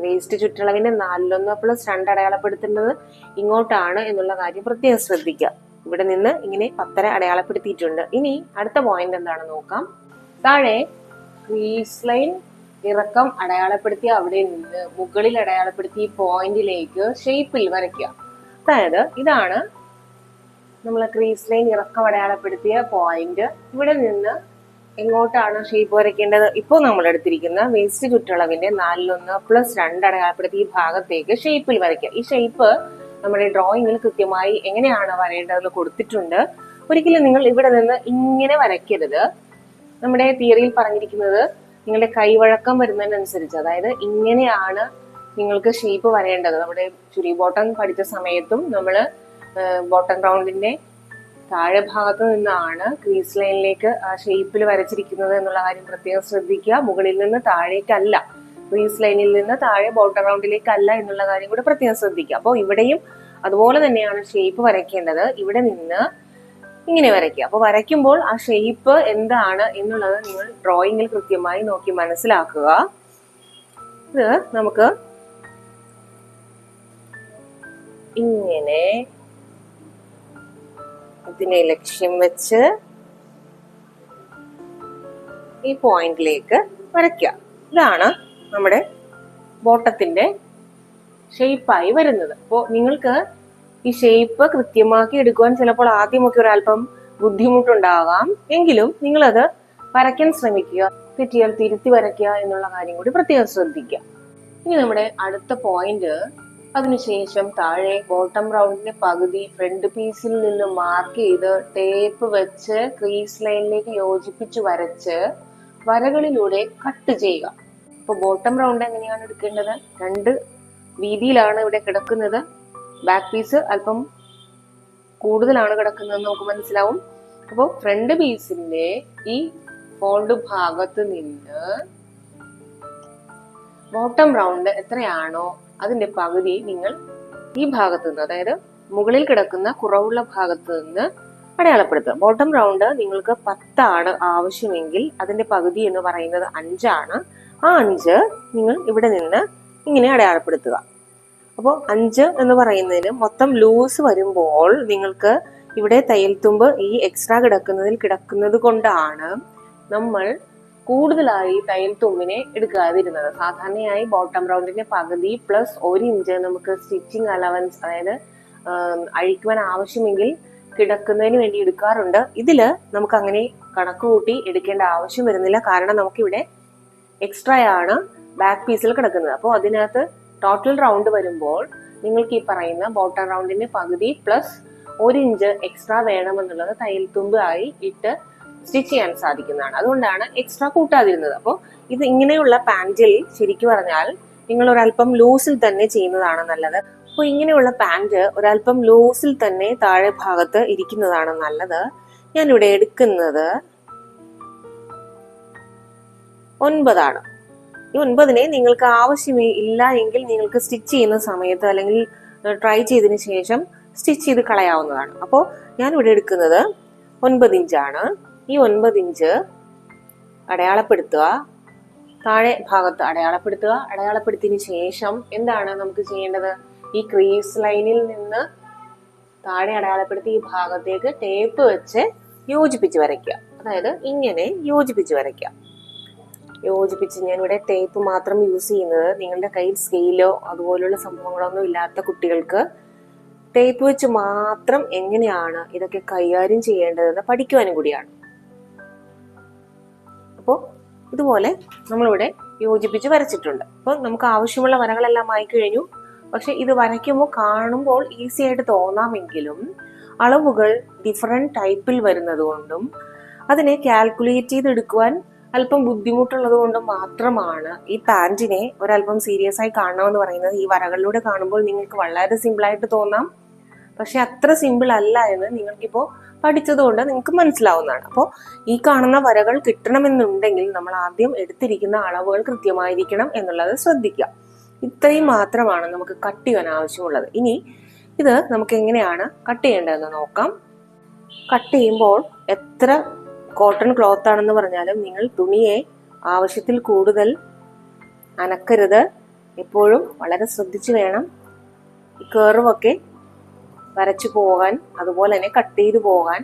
വേസ്റ്റ് ചുറ്റളവിന്റെ 4/1 പ്ലസ് 2 അടയാളപ്പെടുത്തേണ്ടത് ഇങ്ങോട്ടാണ് എന്നുള്ള കാര്യം പ്രത്യേകം ശ്രദ്ധിക്കുക. ഇവിടെ നിന്ന് ഇങ്ങനെ 10.5 അടയാളപ്പെടുത്തിയിട്ടുണ്ട്. ഇനി അടുത്ത പോയിന്റ് എന്താണെന്ന് നോക്കാം. താഴെ ക്രീസ് ലൈൻ ഇറക്കം അടയാളപ്പെടുത്തിയ അവിടെ നിന്ന് മുകളിൽ അടയാളപ്പെടുത്തിയ പോയിന്റിലേക്ക് ഷേപ്പിൽ വരയ്ക്കുക. അതായത് ഇതാണ് നമ്മൾ ക്രീസ് ലൈൻ ഇറക്കം അടയാളപ്പെടുത്തിയ പോയിന്റ്. ഇവിടെ നിന്ന് എങ്ങോട്ടാണ് ഷേപ്പ് വരയ്ക്കേണ്ടത്? ഇപ്പോൾ നമ്മൾ എടുത്തിരിക്കുന്ന വേസ്റ്റ് ചുറ്റളവിന്റെ 4/1 പ്ലസ് 2 അടയാളപ്പെടുത്തിയ ഈ ഭാഗത്തേക്ക് ഷേപ്പിൽ വരയ്ക്കുക. ഈ ഷേപ്പ് നമ്മുടെ ഡ്രോയിങ്ങിൽ കൃത്യമായി എങ്ങനെയാണ് വരേണ്ടതെന്ന് കൊടുത്തിട്ടുണ്ട്. ഒരിക്കലും നിങ്ങൾ ഇവിടെ നിന്ന് ഇങ്ങനെ വരയ്ക്കരുത്. നമ്മുടെ തിയറിയിൽ പറഞ്ഞിരിക്കുന്നത് നിങ്ങളുടെ കൈവഴക്കം വരുന്നതിനനുസരിച്ച്, അതായത് ഇങ്ങനെയാണ് നിങ്ങൾക്ക് ഷേപ്പ് വരേണ്ടത്. നമ്മുടെ ചുരി ബോട്ടം പഠിച്ച സമയത്തും നമ്മൾ ബോട്ടം റൗണ്ടിന്റെ താഴെ ഭാഗത്ത് നിന്നാണ് ക്രീസ് ലൈനിലേക്ക് ആ ഷേപ്പിൽ വരച്ചിരിക്കുന്നത് എന്നുള്ള കാര്യം പ്രത്യേകം ശ്രദ്ധിക്കുക. മുകളിൽ നിന്ന് താഴേക്കല്ല, ക്രീസ് ലൈനിൽ നിന്ന് താഴെ ബോട്ടം റൗണ്ടിലേക്കല്ല എന്നുള്ള കാര്യം കൂടെ പ്രത്യേകം ശ്രദ്ധിക്കുക. അപ്പോൾ ഇവിടെയും അതുപോലെ തന്നെയാണ് ഷേപ്പ് വരയ്ക്കേണ്ടത്. ഇവിടെ നിന്ന് ഇങ്ങനെ വരയ്ക്കുക. അപ്പോൾ വരയ്ക്കുമ്പോൾ ആ ഷേപ്പ് എന്താണ് എന്നുള്ളത് നിങ്ങൾ ഡ്രോയിങ്ങിൽ കൃത്യമായി നോക്കി മനസ്സിലാക്കുക. ഇത് നമുക്ക് ഇങ്ങനെ ഇതിനെ ലക്ഷ്യം വെച്ച് ഈ പോയിന്റിലേക്ക് വരയ്ക്കുക. ഇതാണ് നമ്മുടെ ബോട്ടത്തിന്റെ ഷേപ്പായി വരുന്നത്. അപ്പോൾ നിങ്ങൾക്ക് ഈ ഷേപ്പ് കൃത്യമാക്കി എടുക്കുവാൻ ചിലപ്പോൾ ആദ്യമൊക്കെ ഒരല്പം ബുദ്ധിമുട്ടുണ്ടാകാം. എങ്കിലും നിങ്ങളത് വരയ്ക്കാൻ ശ്രമിക്കുക. തെറ്റിയാൽ തിരുത്തി വരയ്ക്കുക എന്നുള്ള കാര്യം കൂടി പ്രത്യേകം ശ്രദ്ധിക്കുക. ഇനി നമ്മുടെ അടുത്ത പോയിന്റ്, അതിനുശേഷം താഴെ ബോട്ടം റൗണ്ടിന്റെ പകുതി ഫ്രണ്ട് പീസിൽ നിന്ന് മാർക്ക് ചെയ്ത് ടേപ്പ് വെച്ച് ക്രീസ് ലൈനിലേക്ക് യോജിപ്പിച്ച് വരച്ച് വരകളിലൂടെ കട്ട് ചെയ്യുക. ഇപ്പൊ ബോട്ടം റൗണ്ട് എങ്ങനെയാണ് എടുക്കേണ്ടത്? 2 വീതിയിലാണ് ഇവിടെ കിടക്കുന്നത്. ബാക്ക് പീസ് അല്പം കൂടുതലാണ് കിടക്കുന്നതെന്ന് നമുക്ക് മനസ്സിലാവും. അപ്പോൾ ഫ്രണ്ട് പീസിന്റെ ഈ ഫോൾഡ് ഭാഗത്ത് നിന്ന് ബോട്ടം റൗണ്ട് എത്രയാണോ അതിന്റെ പകുതി നിങ്ങൾ ഈ ഭാഗത്ത് നിന്ന്, അതായത് മുകളിൽ കിടക്കുന്ന കുറവുള്ള ഭാഗത്ത് നിന്ന് അടയാളപ്പെടുത്തുക. ബോട്ടം റൗണ്ട് നിങ്ങൾക്ക് 10 ആണ് ആവശ്യമെങ്കിൽ അതിന്റെ പകുതി എന്ന് പറയുന്നത് 5 ആണ്. ആ 5 നിങ്ങൾ ഇവിടെ നിന്ന് ഇങ്ങനെ അടയാളപ്പെടുത്തുക. അപ്പോൾ 5 എന്ന് പറയുന്നതിന് മൊത്തം ലൂസ് വരുമ്പോൾ നിങ്ങൾക്ക് ഇവിടെ തയ്യൽ തുമ്പ് ഈ എക്സ്ട്രാ കിടക്കുന്നത് കൊണ്ടാണ് നമ്മൾ കൂടുതലായി തയ്യൽ തുമ്പിനെ എടുക്കാതിരുന്നത്. സാധാരണയായി ബോട്ടം റൗണ്ടിന്റെ പകുതി പ്ലസ് 1 ഇഞ്ച് നമുക്ക് സ്റ്റിച്ചിങ് അലവൻസ്, അതായത് അഴിക്കുവാൻ ആവശ്യമെങ്കിൽ കിടക്കുന്നതിന് വേണ്ടി എടുക്കാറുണ്ട്. ഇതില് നമുക്ക് അങ്ങനെ കണക്ക് കൂട്ടി എടുക്കേണ്ട ആവശ്യം വരുന്നില്ല. കാരണം നമുക്കിവിടെ എക്സ്ട്രാ ആണ് ബാക്ക് പീസിൽ കിടക്കുന്നത്. അപ്പോൾ അതിനകത്ത് ടോട്ടൽ റൗണ്ട് വരുമ്പോൾ നിങ്ങൾക്ക് ഈ പറയുന്ന ബോട്ടം റൗണ്ടിന്റെ പകുതി പ്ലസ് 1 ഇഞ്ച് എക്സ്ട്രാ വേണമെന്നുള്ളത് തയ്യൽ തുമ്പ് ആയി ഇട്ട് സ്റ്റിച്ച് ചെയ്യാൻ സാധിക്കുന്നതാണ്. അതുകൊണ്ടാണ് എക്സ്ട്രാ കൂട്ടാതിരുന്നത്. അപ്പോൾ ഇത് ഇങ്ങനെയുള്ള പാൻറ്റിൽ ശരിക്കും പറഞ്ഞാൽ നിങ്ങൾ ഒരല്പം ലൂസിൽ തന്നെ ചെയ്യുന്നതാണ് നല്ലത്. അപ്പോൾ ഇങ്ങനെയുള്ള പാൻറ് ഒരല്പം ലൂസിൽ തന്നെ താഴെ ഭാഗത്ത് ഇരിക്കുന്നതാണ് നല്ലത്. ഞാനിവിടെ എടുക്കുന്നത് 9 ഈ 9നെ നിങ്ങൾക്ക് ആവശ്യമേ ഇല്ല എങ്കിൽ നിങ്ങൾക്ക് സ്റ്റിച്ച് ചെയ്യുന്ന സമയത്ത് അല്ലെങ്കിൽ ട്രൈ ചെയ്തതിന് ശേഷം സ്റ്റിച്ച് ചെയ്ത് കളയാവുന്നതാണ്. അപ്പോൾ ഞാനിവിടെ എടുക്കുന്നത് 9 ഇഞ്ചാണ്. ഈ 9 ഇഞ്ച് അടയാളപ്പെടുത്തുക, താഴെ ഭാഗത്ത് അടയാളപ്പെടുത്തുക. അടയാളപ്പെടുത്തിയതിന് ശേഷം എന്താണ് നമുക്ക് ചെയ്യേണ്ടത്? ഈ ക്രീസ് ലൈനിൽ നിന്ന് താഴെ അടയാളപ്പെടുത്തി ഈ ഭാഗത്തേക്ക് ടേപ്പ് വെച്ച് യോജിപ്പിച്ച് വരയ്ക്കുക. അതായത് ഇങ്ങനെ യോജിപ്പിച്ച് വരയ്ക്കുക. യോജിപ്പിച്ച് ഞാനിവിടെ ടേപ്പ് മാത്രം യൂസ് ചെയ്യുന്നത്. നിങ്ങളുടെ കയ്യിൽ സ്കെയിലോ അതുപോലുള്ള സംഭവങ്ങളൊന്നും ഇല്ലാത്ത കുട്ടികൾക്ക് ടേപ്പ് വെച്ച് മാത്രം എങ്ങനെയാണ് ഇതൊക്കെ കൈകാര്യം ചെയ്യേണ്ടതെന്ന് പഠിക്കുവാനും കൂടിയാണ്. അപ്പോൾ ഇതുപോലെ നമ്മളിവിടെ യോജിപ്പിച്ച് വരച്ചിട്ടുണ്ട്. അപ്പോൾ നമുക്ക് ആവശ്യമുള്ള വരകളെല്ലാം ആയി കഴിഞ്ഞു. പക്ഷെ ഇത് വരയ്ക്കുമ്പോൾ കാണുമ്പോൾ ഈസി ആയിട്ട് തോന്നാമെങ്കിലും അളവുകൾ ഡിഫറെന്റ് ടൈപ്പിൽ വരുന്നത് കൊണ്ടും അതിനെ കാൽക്കുലേറ്റ് ചെയ്തെടുക്കുവാൻ അല്പം ബുദ്ധിമുട്ടുള്ളത് കൊണ്ടും മാത്രമാണ് ഈ പാൻറ്റിനെ ഒരല്പം സീരിയസ് ആയി കാണണമെന്ന് പറയുന്നത്. ഈ വരകളിലൂടെ കാണുമ്പോൾ നിങ്ങൾക്ക് വളരെ സിമ്പിളായിട്ട് തോന്നാം, പക്ഷെ അത്ര സിമ്പിൾ അല്ല എന്ന് നിങ്ങൾക്കിപ്പോൾ പഠിച്ചതുകൊണ്ട് നിങ്ങൾക്ക് മനസ്സിലാവുന്നതാണ്. അപ്പോൾ ഈ കാണുന്ന വരകൾ കിട്ടണമെന്നുണ്ടെങ്കിൽ നമ്മൾ ആദ്യം എടുത്തിരിക്കുന്ന അളവുകൾ കൃത്യമായിരിക്കണം എന്നുള്ളത് ശ്രദ്ധിക്കുക. ഇത്രയും മാത്രമാണ് നമുക്ക് കട്ട് ചെയ്യാൻ ആവശ്യമുള്ളത്. ഇനി ഇത് നമുക്ക് എങ്ങനെയാണ് കട്ട് ചെയ്യേണ്ടതെന്ന് നോക്കാം. കട്ട് ചെയ്യുമ്പോൾ എത്ര കോട്ടൺ ക്ലോത്ത് ആണെന്ന് പറഞ്ഞാലും നിങ്ങൾ തുണിയെ ആവശ്യത്തിൽ കൂടുതൽ അനക്കരുത്. എപ്പോഴും വളരെ ശ്രദ്ധിച്ചു വേണം ഈ കർവൊക്കെ വരച്ചു പോകാൻ, അതുപോലെ തന്നെ കട്ട് ചെയ്തു പോകാൻ.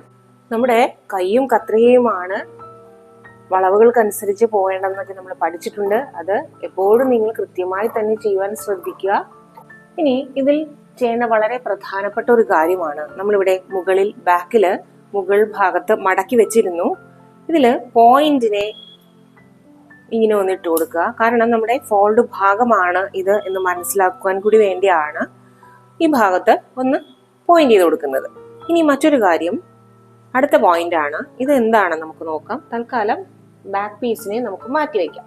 നമ്മുടെ കൈയും കത്രികയുമാണ് വളവുകൾക്കനുസരിച്ച് പോകേണ്ടതെന്നൊക്കെ നമ്മൾ പഠിച്ചിട്ടുണ്ട്. അത് എപ്പോഴും നിങ്ങൾ കൃത്യമായി തന്നെ ചെയ്യുവാൻ ശ്രദ്ധിക്കുക. ഇനി ഇതിൽ ചെയ്യേണ്ട വളരെ പ്രധാനപ്പെട്ട ഒരു കാര്യമാണ്, നമ്മളിവിടെ മുകളിൽ ബാക്കില് മുകൾ ഭാഗത്ത് മടക്കി വെച്ചിരുന്നു. ഇതില് പോയിന്റിനെ ഇങ്ങനെ ഒന്ന് ഇട്ട് കൊടുക്കുക. കാരണം നമ്മുടെ ഫോൾഡ് ഭാഗമാണ് ഇത് എന്ന് മനസ്സിലാക്കുവാൻ കൂടി വേണ്ടിയാണ് ഈ ഭാഗത്ത് ഒന്ന് പോയിന്റ് ചെയ്ത് കൊടുക്കുന്നത്. ഇനി മറ്റൊരു കാര്യം, അടുത്ത പോയിന്റ് ആണ്. ഇത് എന്താണെന്ന് നമുക്ക് നോക്കാം. തൽക്കാലം ബാക്ക് പീസിനെ നമുക്ക് മാറ്റി വയ്ക്കാം.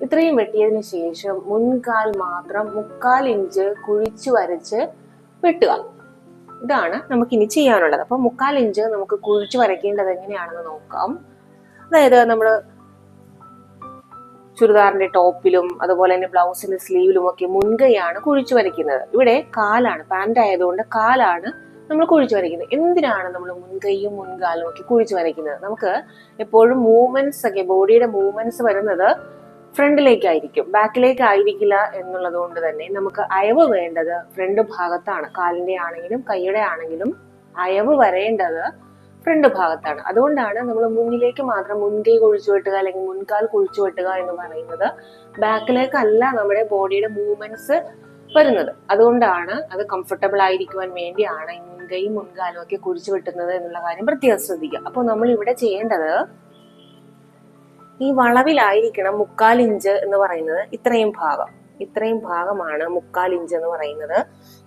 ഇത്രയും വെട്ടിയതിന് ശേഷം മുൻകാൽ മാത്രം 3/4 ഇഞ്ച് കുഴിച്ചു വരച്ച് വെട്ടുക. ഇതാണ് നമുക്കിനി ചെയ്യാനുള്ളത്. അപ്പൊ 3/4 ഇഞ്ച് നമുക്ക് കുഴിച്ചു വരയ്ക്കേണ്ടത് എങ്ങനെയാണെന്ന് നോക്കാം. അതായത് നമ്മൾ ചുരിദാറിന്റെ ടോപ്പിലും അതുപോലെ തന്നെ ബ്ലൗസിന്റെ സ്ലീവിലും ഒക്കെ മുൻകൈയാണ് കുഴിച്ചു വരയ്ക്കുന്നത്. ഇവിടെ കാലാണ്, പാന്റ് ആയതുകൊണ്ട് കാലാണ് നമ്മൾ കുഴിച്ചു വരയ്ക്കുന്നത്. എന്തിനാണ് നമ്മൾ മുൻകൈയും മുൻകാലും ഒക്കെ കുഴിച്ചു വരയ്ക്കുന്നത്? നമുക്ക് എപ്പോഴും മൂവ്മെന്റ്സ് ഒക്കെ, ബോഡിയുടെ മൂവ്മെന്റ്സ് വരുന്നത് ഫ്രണ്ടിലേക്കായിരിക്കും, ബാക്കിലേക്ക് ആയിരിക്കില്ല എന്നുള്ളത് കൊണ്ട് തന്നെ നമുക്ക് അയവ് വേണ്ടത് ഫ്രണ്ട് ഭാഗത്താണ്. കാലിന്റെ ആണെങ്കിലും കൈയുടെ ആണെങ്കിലും അയവ് വരേണ്ടത് ഫ്രണ്ട് ഭാഗത്താണ്. അതുകൊണ്ടാണ് നമ്മൾ മുന്നിലേക്ക് മാത്രം മുൻകൈ കുഴിച്ചു വെട്ടുക അല്ലെങ്കിൽ മുൻകാൽ കുഴിച്ചു വെട്ടുക എന്ന് പറയുന്നത്. ബാക്കിലേക്കല്ല നമ്മുടെ ബോഡിയുടെ മൂവ്മെന്റ്സ് വരുന്നത്. അതുകൊണ്ടാണ് അത് കംഫർട്ടബിൾ ആയിരിക്കുവാൻ വേണ്ടിയാണ് ഈ മുൻകൈയും മുൻകാലും ഒക്കെ കുഴിച്ചു വെട്ടുന്നത് എന്നുള്ള കാര്യം പ്രത്യേകം ശ്രദ്ധിക്കുക. അപ്പോൾ നമ്മൾ ഇവിടെ ചെയ്യേണ്ടത് ഈ വളവിലായിരിക്കണം 3/4 ഇഞ്ച് എന്ന് പറയുന്നത്. ഇത്രയും ഭാഗമാണ് 3/4 ഇഞ്ച് എന്ന് പറയുന്നത്.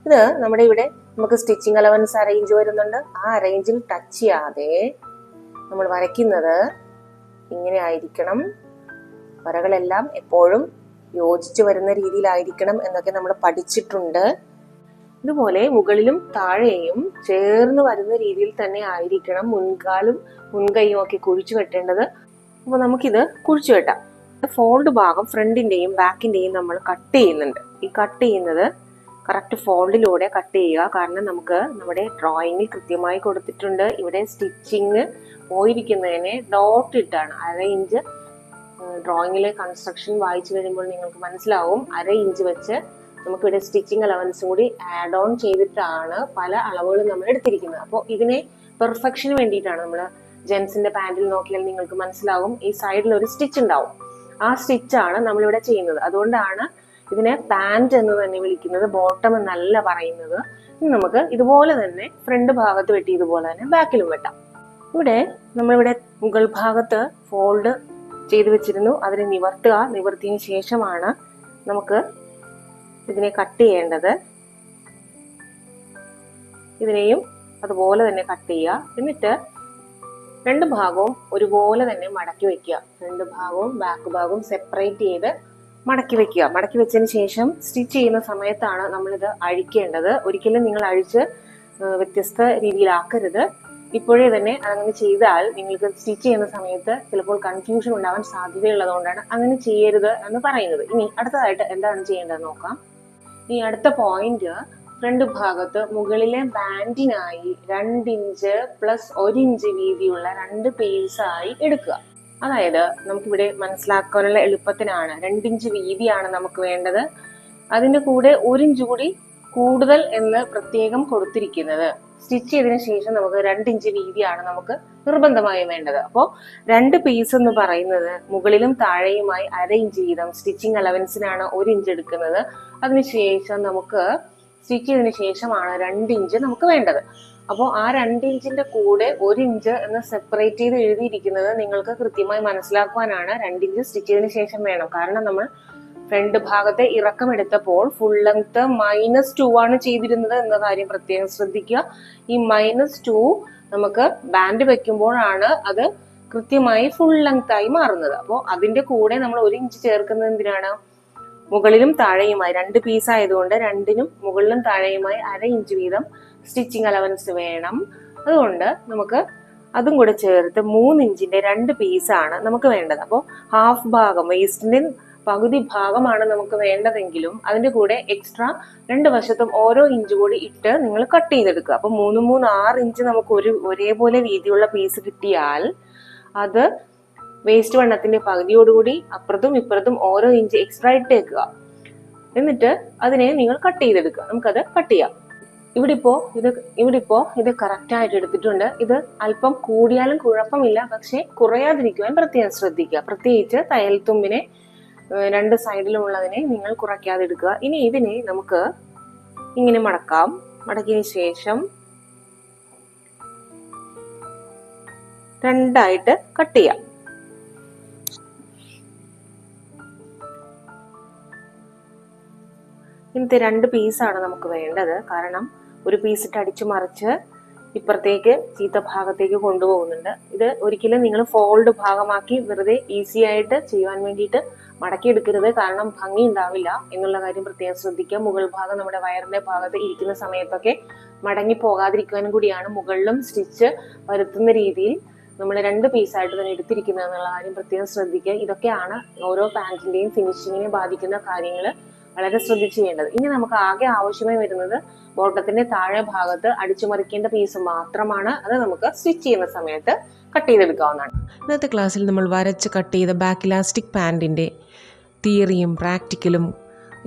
ഇത് നമ്മുടെ ഇവിടെ നമുക്ക് സ്റ്റിച്ചിങ് അലവൻസ് അറേഞ്ച് വരുന്നുണ്ട്. ആ അറേഞ്ചിൽ ടച്ച് ചെയ്യാതെ നമ്മൾ വരയ്ക്കുന്നത് ഇങ്ങനെ ആയിരിക്കണം. വരകളെല്ലാം എപ്പോഴും യോജിച്ച് വരുന്ന രീതിയിലായിരിക്കണം എന്നൊക്കെ നമ്മൾ പഠിച്ചിട്ടുണ്ട്. ഇതുപോലെ മുകളിലും താഴെയും ചേർന്ന് വരുന്ന രീതിയിൽ തന്നെ ആയിരിക്കണം മുൻകാലും മുൻകൈയും ഒക്കെ കുഴിച്ചു വെട്ടേണ്ടത്. അപ്പോൾ നമുക്കിത് കുഴിച്ചു വെട്ടാം. ഫോൾഡ് ഭാഗം ഫ്രണ്ടിന്റെയും ബാക്കിന്റെയും നമ്മൾ കട്ട് ചെയ്യുന്നുണ്ട്. ഈ കട്ട് ചെയ്യുന്നത് കറക്റ്റ് ഫോൾഡിലൂടെ കട്ട് ചെയ്യുക. കാരണം നമുക്ക് നമ്മുടെ ഡ്രോയിങ്ങിൽ കൃത്യമായി കൊടുത്തിട്ടുണ്ട്. ഇവിടെ സ്റ്റിച്ചിങ് പോയിരിക്കുന്നതിനെ ഡോട്ട് ഇട്ടാണ്. 1/2 ഇഞ്ച് ഡ്രോയിങ്ങിലെ കൺസ്ട്രക്ഷൻ വായിച്ചു വരുമ്പോൾ നിങ്ങൾക്ക് മനസ്സിലാവും. 1/2 ഇഞ്ച് വെച്ച് നമുക്കിവിടെ സ്റ്റിച്ചിങ് അലവൻസും കൂടി ആഡ് ഓൺ ചെയ്തിട്ടാണ് പല അളവുകളും നമ്മൾ എടുത്തിരിക്കുന്നത്. അപ്പോൾ ഇതിനെ പെർഫെക്ഷന് വേണ്ടിയിട്ടാണ് നമ്മൾ ജെൻസിന്റെ പാൻറിൽ നോക്കിയാൽ നിങ്ങൾക്ക് മനസ്സിലാവും ഈ സൈഡിൽ ഒരു സ്റ്റിച്ച് ഉണ്ടാവും. ആ സ്റ്റിച്ചാണ് നമ്മളിവിടെ ചെയ്യുന്നത്. അതുകൊണ്ടാണ് ഇതിനെ പാൻറ് എന്ന് തന്നെ വിളിക്കുന്നത്, ബോട്ടം എന്നല്ല പറയുന്നത്. നമുക്ക് ഇതുപോലെ തന്നെ ഫ്രണ്ട് ഭാഗത്ത് വെട്ടി ഇതുപോലെ തന്നെ ബാക്കിലും വെട്ടാം. ഇവിടെ നമ്മളിവിടെ മുകൾ ഭാഗത്ത് ഫോൾഡ് ചെയ്ത് വെച്ചിരുന്നു. അതിനെ നിവർത്തുക. നിവർത്തിയതിന് ശേഷമാണ് നമുക്ക് ഇതിനെ കട്ട് ചെയ്യേണ്ടത്. ഇതിനെയും അതുപോലെ തന്നെ കട്ട് ചെയ്യുക. എന്നിട്ട് രണ്ട് ഭാഗവും ഒരുപോലെ തന്നെ മടക്കി വെക്കുക. രണ്ട് ഭാഗവും ബാക്ക് ഭാഗവും സെപ്പറേറ്റ് ചെയ്ത് മടക്കി വെക്കുക. മടക്കി വെച്ചതിന് ശേഷം സ്റ്റിച്ച് ചെയ്യുന്ന സമയത്താണ് നമ്മളിത് അഴിക്കേണ്ടത്. ഒരിക്കലും നിങ്ങൾ അഴിച്ച് വ്യത്യസ്ത രീതിയിലാക്കരുത്. ഇപ്പോഴേ തന്നെ അങ്ങനെ ചെയ്താൽ നിങ്ങൾക്ക് സ്റ്റിച്ച് ചെയ്യുന്ന സമയത്ത് ചിലപ്പോൾ കൺഫ്യൂഷൻ ഉണ്ടാവാൻ സാധ്യതയുള്ളതുകൊണ്ടാണ് അങ്ങനെ ചെയ്യരുത് എന്ന് പറയുന്നത്. ഇനി അടുത്തതായിട്ട് എന്താണ് ചെയ്യേണ്ടത് നോക്കാം. ഈ അടുത്ത പോയിന്റ് ഫ്രണ്ട് ഭാഗത്ത് മുകളിലെ ബാൻഡിനായി 2 ഇഞ്ച് പ്ലസ് 1 ഇഞ്ച് വീതിയുള്ള 2 പീസായി എടുക്കുക. അതായത് നമുക്കിവിടെ മനസ്സിലാക്കാനുള്ള എളുപ്പത്തിനാണ് 2 ഇഞ്ച് വീതിയാണ് നമുക്ക് വേണ്ടത്. അതിൻ്റെ കൂടെ 1 ഇഞ്ച് കൂടി കൂടുതൽ എന്ന് പ്രത്യേകം കൊടുത്തിരിക്കുന്നത്. സ്റ്റിച്ച് ചെയ്തതിനു ശേഷം നമുക്ക് 2 ഇഞ്ച് വീതിയാണ് നമുക്ക് നിർബന്ധമായും വേണ്ടത്. അപ്പോൾ 2 പീസ് എന്ന് പറയുന്നത് മുകളിലും താഴെയുമായി 1/2 ഇഞ്ച് വീതം സ്റ്റിച്ചിങ് അലവൻസിനാണ് 1 ഇഞ്ച് എടുക്കുന്നത്. അതിനുശേഷം നമുക്ക് സ്റ്റിച്ച് ചെയ്തതിനു ശേഷമാണ് 2 ഇഞ്ച് നമുക്ക് വേണ്ടത്. അപ്പോൾ ആ 2 ഇഞ്ചിന്റെ കൂടെ 1 ഇഞ്ച് എന്ന് സെപ്പറേറ്റ് ചെയ്ത് എഴുതിയിരിക്കുന്നത് നിങ്ങൾക്ക് കൃത്യമായി മനസ്സിലാക്കുവാനാണ്. 2 ഇഞ്ച് സ്റ്റിച്ച് ചെയ്തതിനു ശേഷം വേണം. കാരണം നമ്മൾ ഫ്രണ്ട് ഭാഗത്തെ ഇറക്കം എടുത്തപ്പോൾ ഫുൾ ലെങ്ത് -2 ആണ് ചെയ്തിരുന്നത് എന്ന കാര്യം പ്രത്യേകം ശ്രദ്ധിക്കുക. ഈ -2 നമുക്ക് ബാൻഡ് വെക്കുമ്പോഴാണ് അത് കൃത്യമായി ഫുൾ ലെങ്ത് ആയി മാറുന്നത്. അപ്പോൾ അതിന്റെ കൂടെ നമ്മൾ 1 ഇഞ്ച് ചേർക്കുന്നത് എന്തിനാണ്? മുകളിലും താഴെയുമായി 2 പീസ് ആയതുകൊണ്ട് 2നും മുകളിലും താഴെയുമായി 1/2 ഇഞ്ച് വീതം സ്റ്റിച്ചിങ് അലവൻസ് വേണം. അതുകൊണ്ട് നമുക്ക് അതും കൂടെ ചേർത്ത് 3 ഇഞ്ചിന്റെ 2 പീസാണ് നമുക്ക് വേണ്ടത്. അപ്പോൾ ഹാഫ് ഭാഗം, വേസ്റ്റിന്റെ പകുതി ഭാഗമാണ് നമുക്ക് വേണ്ടതെങ്കിലും അതിന്റെ കൂടെ എക്സ്ട്രാ 2 വശത്തും ഓരോ ഇഞ്ച് കൂടി ഇട്ട് നിങ്ങൾ കട്ട് ചെയ്തെടുക്കുക. അപ്പൊ 3 3 6 ഇഞ്ച് നമുക്ക് ഒരേപോലെ വീതിയുള്ള പീസ് കിട്ടിയാൽ അത് വേസ്റ്റ് വണ്ണത്തിന്റെ പകുതിയോടുകൂടി അപ്പുറത്തും ഇപ്പുറത്തും ഓരോ ഇഞ്ച് എക്സ്ട്രാ ഇട്ടേക്കുക. എന്നിട്ട് അതിനെ നിങ്ങൾ കട്ട് ചെയ്തെടുക്കുക. നമുക്കത് കട്ട് ചെയ്യാം. ഇവിടിപ്പോ ഇത് കറക്റ്റ് ആയിട്ട് എടുത്തിട്ടുണ്ട്. ഇത് അല്പം കൂടിയാലും കുഴപ്പമില്ല, പക്ഷെ കുറയാതിരിക്കുവാൻ പ്രത്യേകം ശ്രദ്ധിക്കുക. പ്രത്യേകിച്ച് തയ്യൽ തുമ്പിനെ 2 സൈഡിലുമുള്ളതിനെ നിങ്ങൾ കുറയ്ക്കാതെ എടുക്കുക. ഇനി ഇതിനെ നമുക്ക് ഇങ്ങനെ മടക്കാം. മടക്കിയതിനു ശേഷം 2ആയിട്ട് കട്ട് ചെയ്യാം. ഇന്നത്തെ 2 പീസാണ് നമുക്ക് വേണ്ടത്. കാരണം ഒരു പീസിട്ട് അടിച്ചു മറിച്ച് ഇപ്പുറത്തേക്ക് ചീത്ത ഭാഗത്തേക്ക് കൊണ്ടുപോകുന്നുണ്ട്. ഇത് ഒരിക്കലും നിങ്ങൾ ഫോൾഡ് ഭാഗമാക്കി വെറുതെ ഈസി ആയിട്ട് ചെയ്യുവാൻ വേണ്ടിയിട്ട് മടക്കിയെടുക്കരുത്. കാരണം ഭംഗി ഉണ്ടാവില്ല എന്നുള്ള കാര്യം പ്രത്യേകം ശ്രദ്ധിക്കുക. മുകൾ ഭാഗം നമ്മുടെ വയറിന്റെ ഭാഗത്ത് ഇരിക്കുന്ന സമയത്തൊക്കെ മടങ്ങി പോകാതിരിക്കാനും കൂടിയാണ് മുകളിലും സ്റ്റിച്ച് വരുത്തുന്ന രീതിയിൽ നമ്മൾ 2 പീസായിട്ട് തന്നെ എടുത്തിരിക്കുന്നത് എന്നുള്ള കാര്യം പ്രത്യേകം ശ്രദ്ധിക്കുക. ഇതൊക്കെയാണ് ഓരോ പാൻറ്റിന്റെയും ഫിനിഷിങ്ങിനെ ബാധിക്കുന്ന കാര്യങ്ങൾ വളരെ ശ്രദ്ധിച്ചു ചെയ്യേണ്ടത്. ഇനി നമുക്ക് ആകെ ആവശ്യമായി വരുന്നത് ബോട്ടത്തിന്റെ താഴെ ഭാഗത്ത് അടിച്ചു മറിക്കേണ്ട പീസ് മാത്രമാണ്. അത് നമുക്ക് സ്റ്റിച്ച് ചെയ്യുന്ന സമയത്ത് കട്ട് ചെയ്തെടുക്കാവുന്നതാണ്. ഇന്നത്തെ ക്ലാസ്സിൽ നമ്മൾ വരച്ച് കട്ട് ചെയ്ത ബാക്ക് ഇലാസ്റ്റിക് പാൻറ്റിൻ്റെ തിയറിയും പ്രാക്ടിക്കലും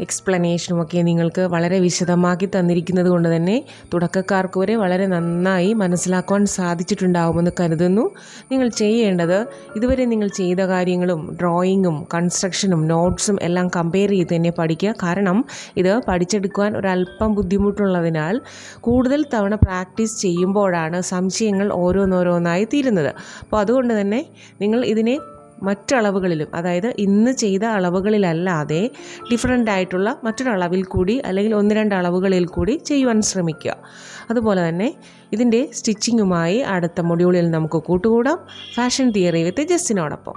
എക്സ്പ്ലനേഷനും ഒക്കെ നിങ്ങൾക്ക് വളരെ വിശദമാക്കി തന്നിരിക്കുന്നത് കൊണ്ട് തന്നെ തുടക്കക്കാർക്ക് വരെ വളരെ നന്നായി മനസ്സിലാക്കുവാൻ സാധിച്ചിട്ടുണ്ടാവുമെന്ന് കരുതുന്നു. നിങ്ങൾ ചെയ്യേണ്ടത് ഇതുവരെ നിങ്ങൾ ചെയ്ത കാര്യങ്ങളും ഡ്രോയിങ്ങും കൺസ്ട്രക്ഷനും നോട്ട്സും എല്ലാം കമ്പയർ ചെയ്ത് തന്നെ പഠിക്കുക. കാരണം ഇത് പഠിച്ചെടുക്കുവാൻ ഒരല്പം ബുദ്ധിമുട്ടുള്ളതിനാൽ കൂടുതൽ തവണ പ്രാക്ടീസ് ചെയ്യുമ്പോഴാണ് സംശയങ്ങൾ ഓരോന്നോരോന്നായി തീരുന്നത്. അപ്പോൾ അതുകൊണ്ട് തന്നെ നിങ്ങൾ ഇതിനെ മറ്റളവുകളിലും, അതായത് ഇന്ന് ചെയ്ത അളവുകളിലല്ലാതെ ഡിഫറൻ്റ് ആയിട്ടുള്ള മറ്റൊരളവിൽ കൂടി അല്ലെങ്കിൽ 1-2 അളവുകളിൽ കൂടി ചെയ്യുവാൻ ശ്രമിക്കുക. അതുപോലെ തന്നെ ഇതിൻ്റെ സ്റ്റിച്ചിങ്ങുമായി അടുത്ത മൊഡ്യൂളിൽ നമുക്ക് കൂട്ടുകൂടാം. Fashion theory with ജസ്റ്റിനോടൊപ്പം.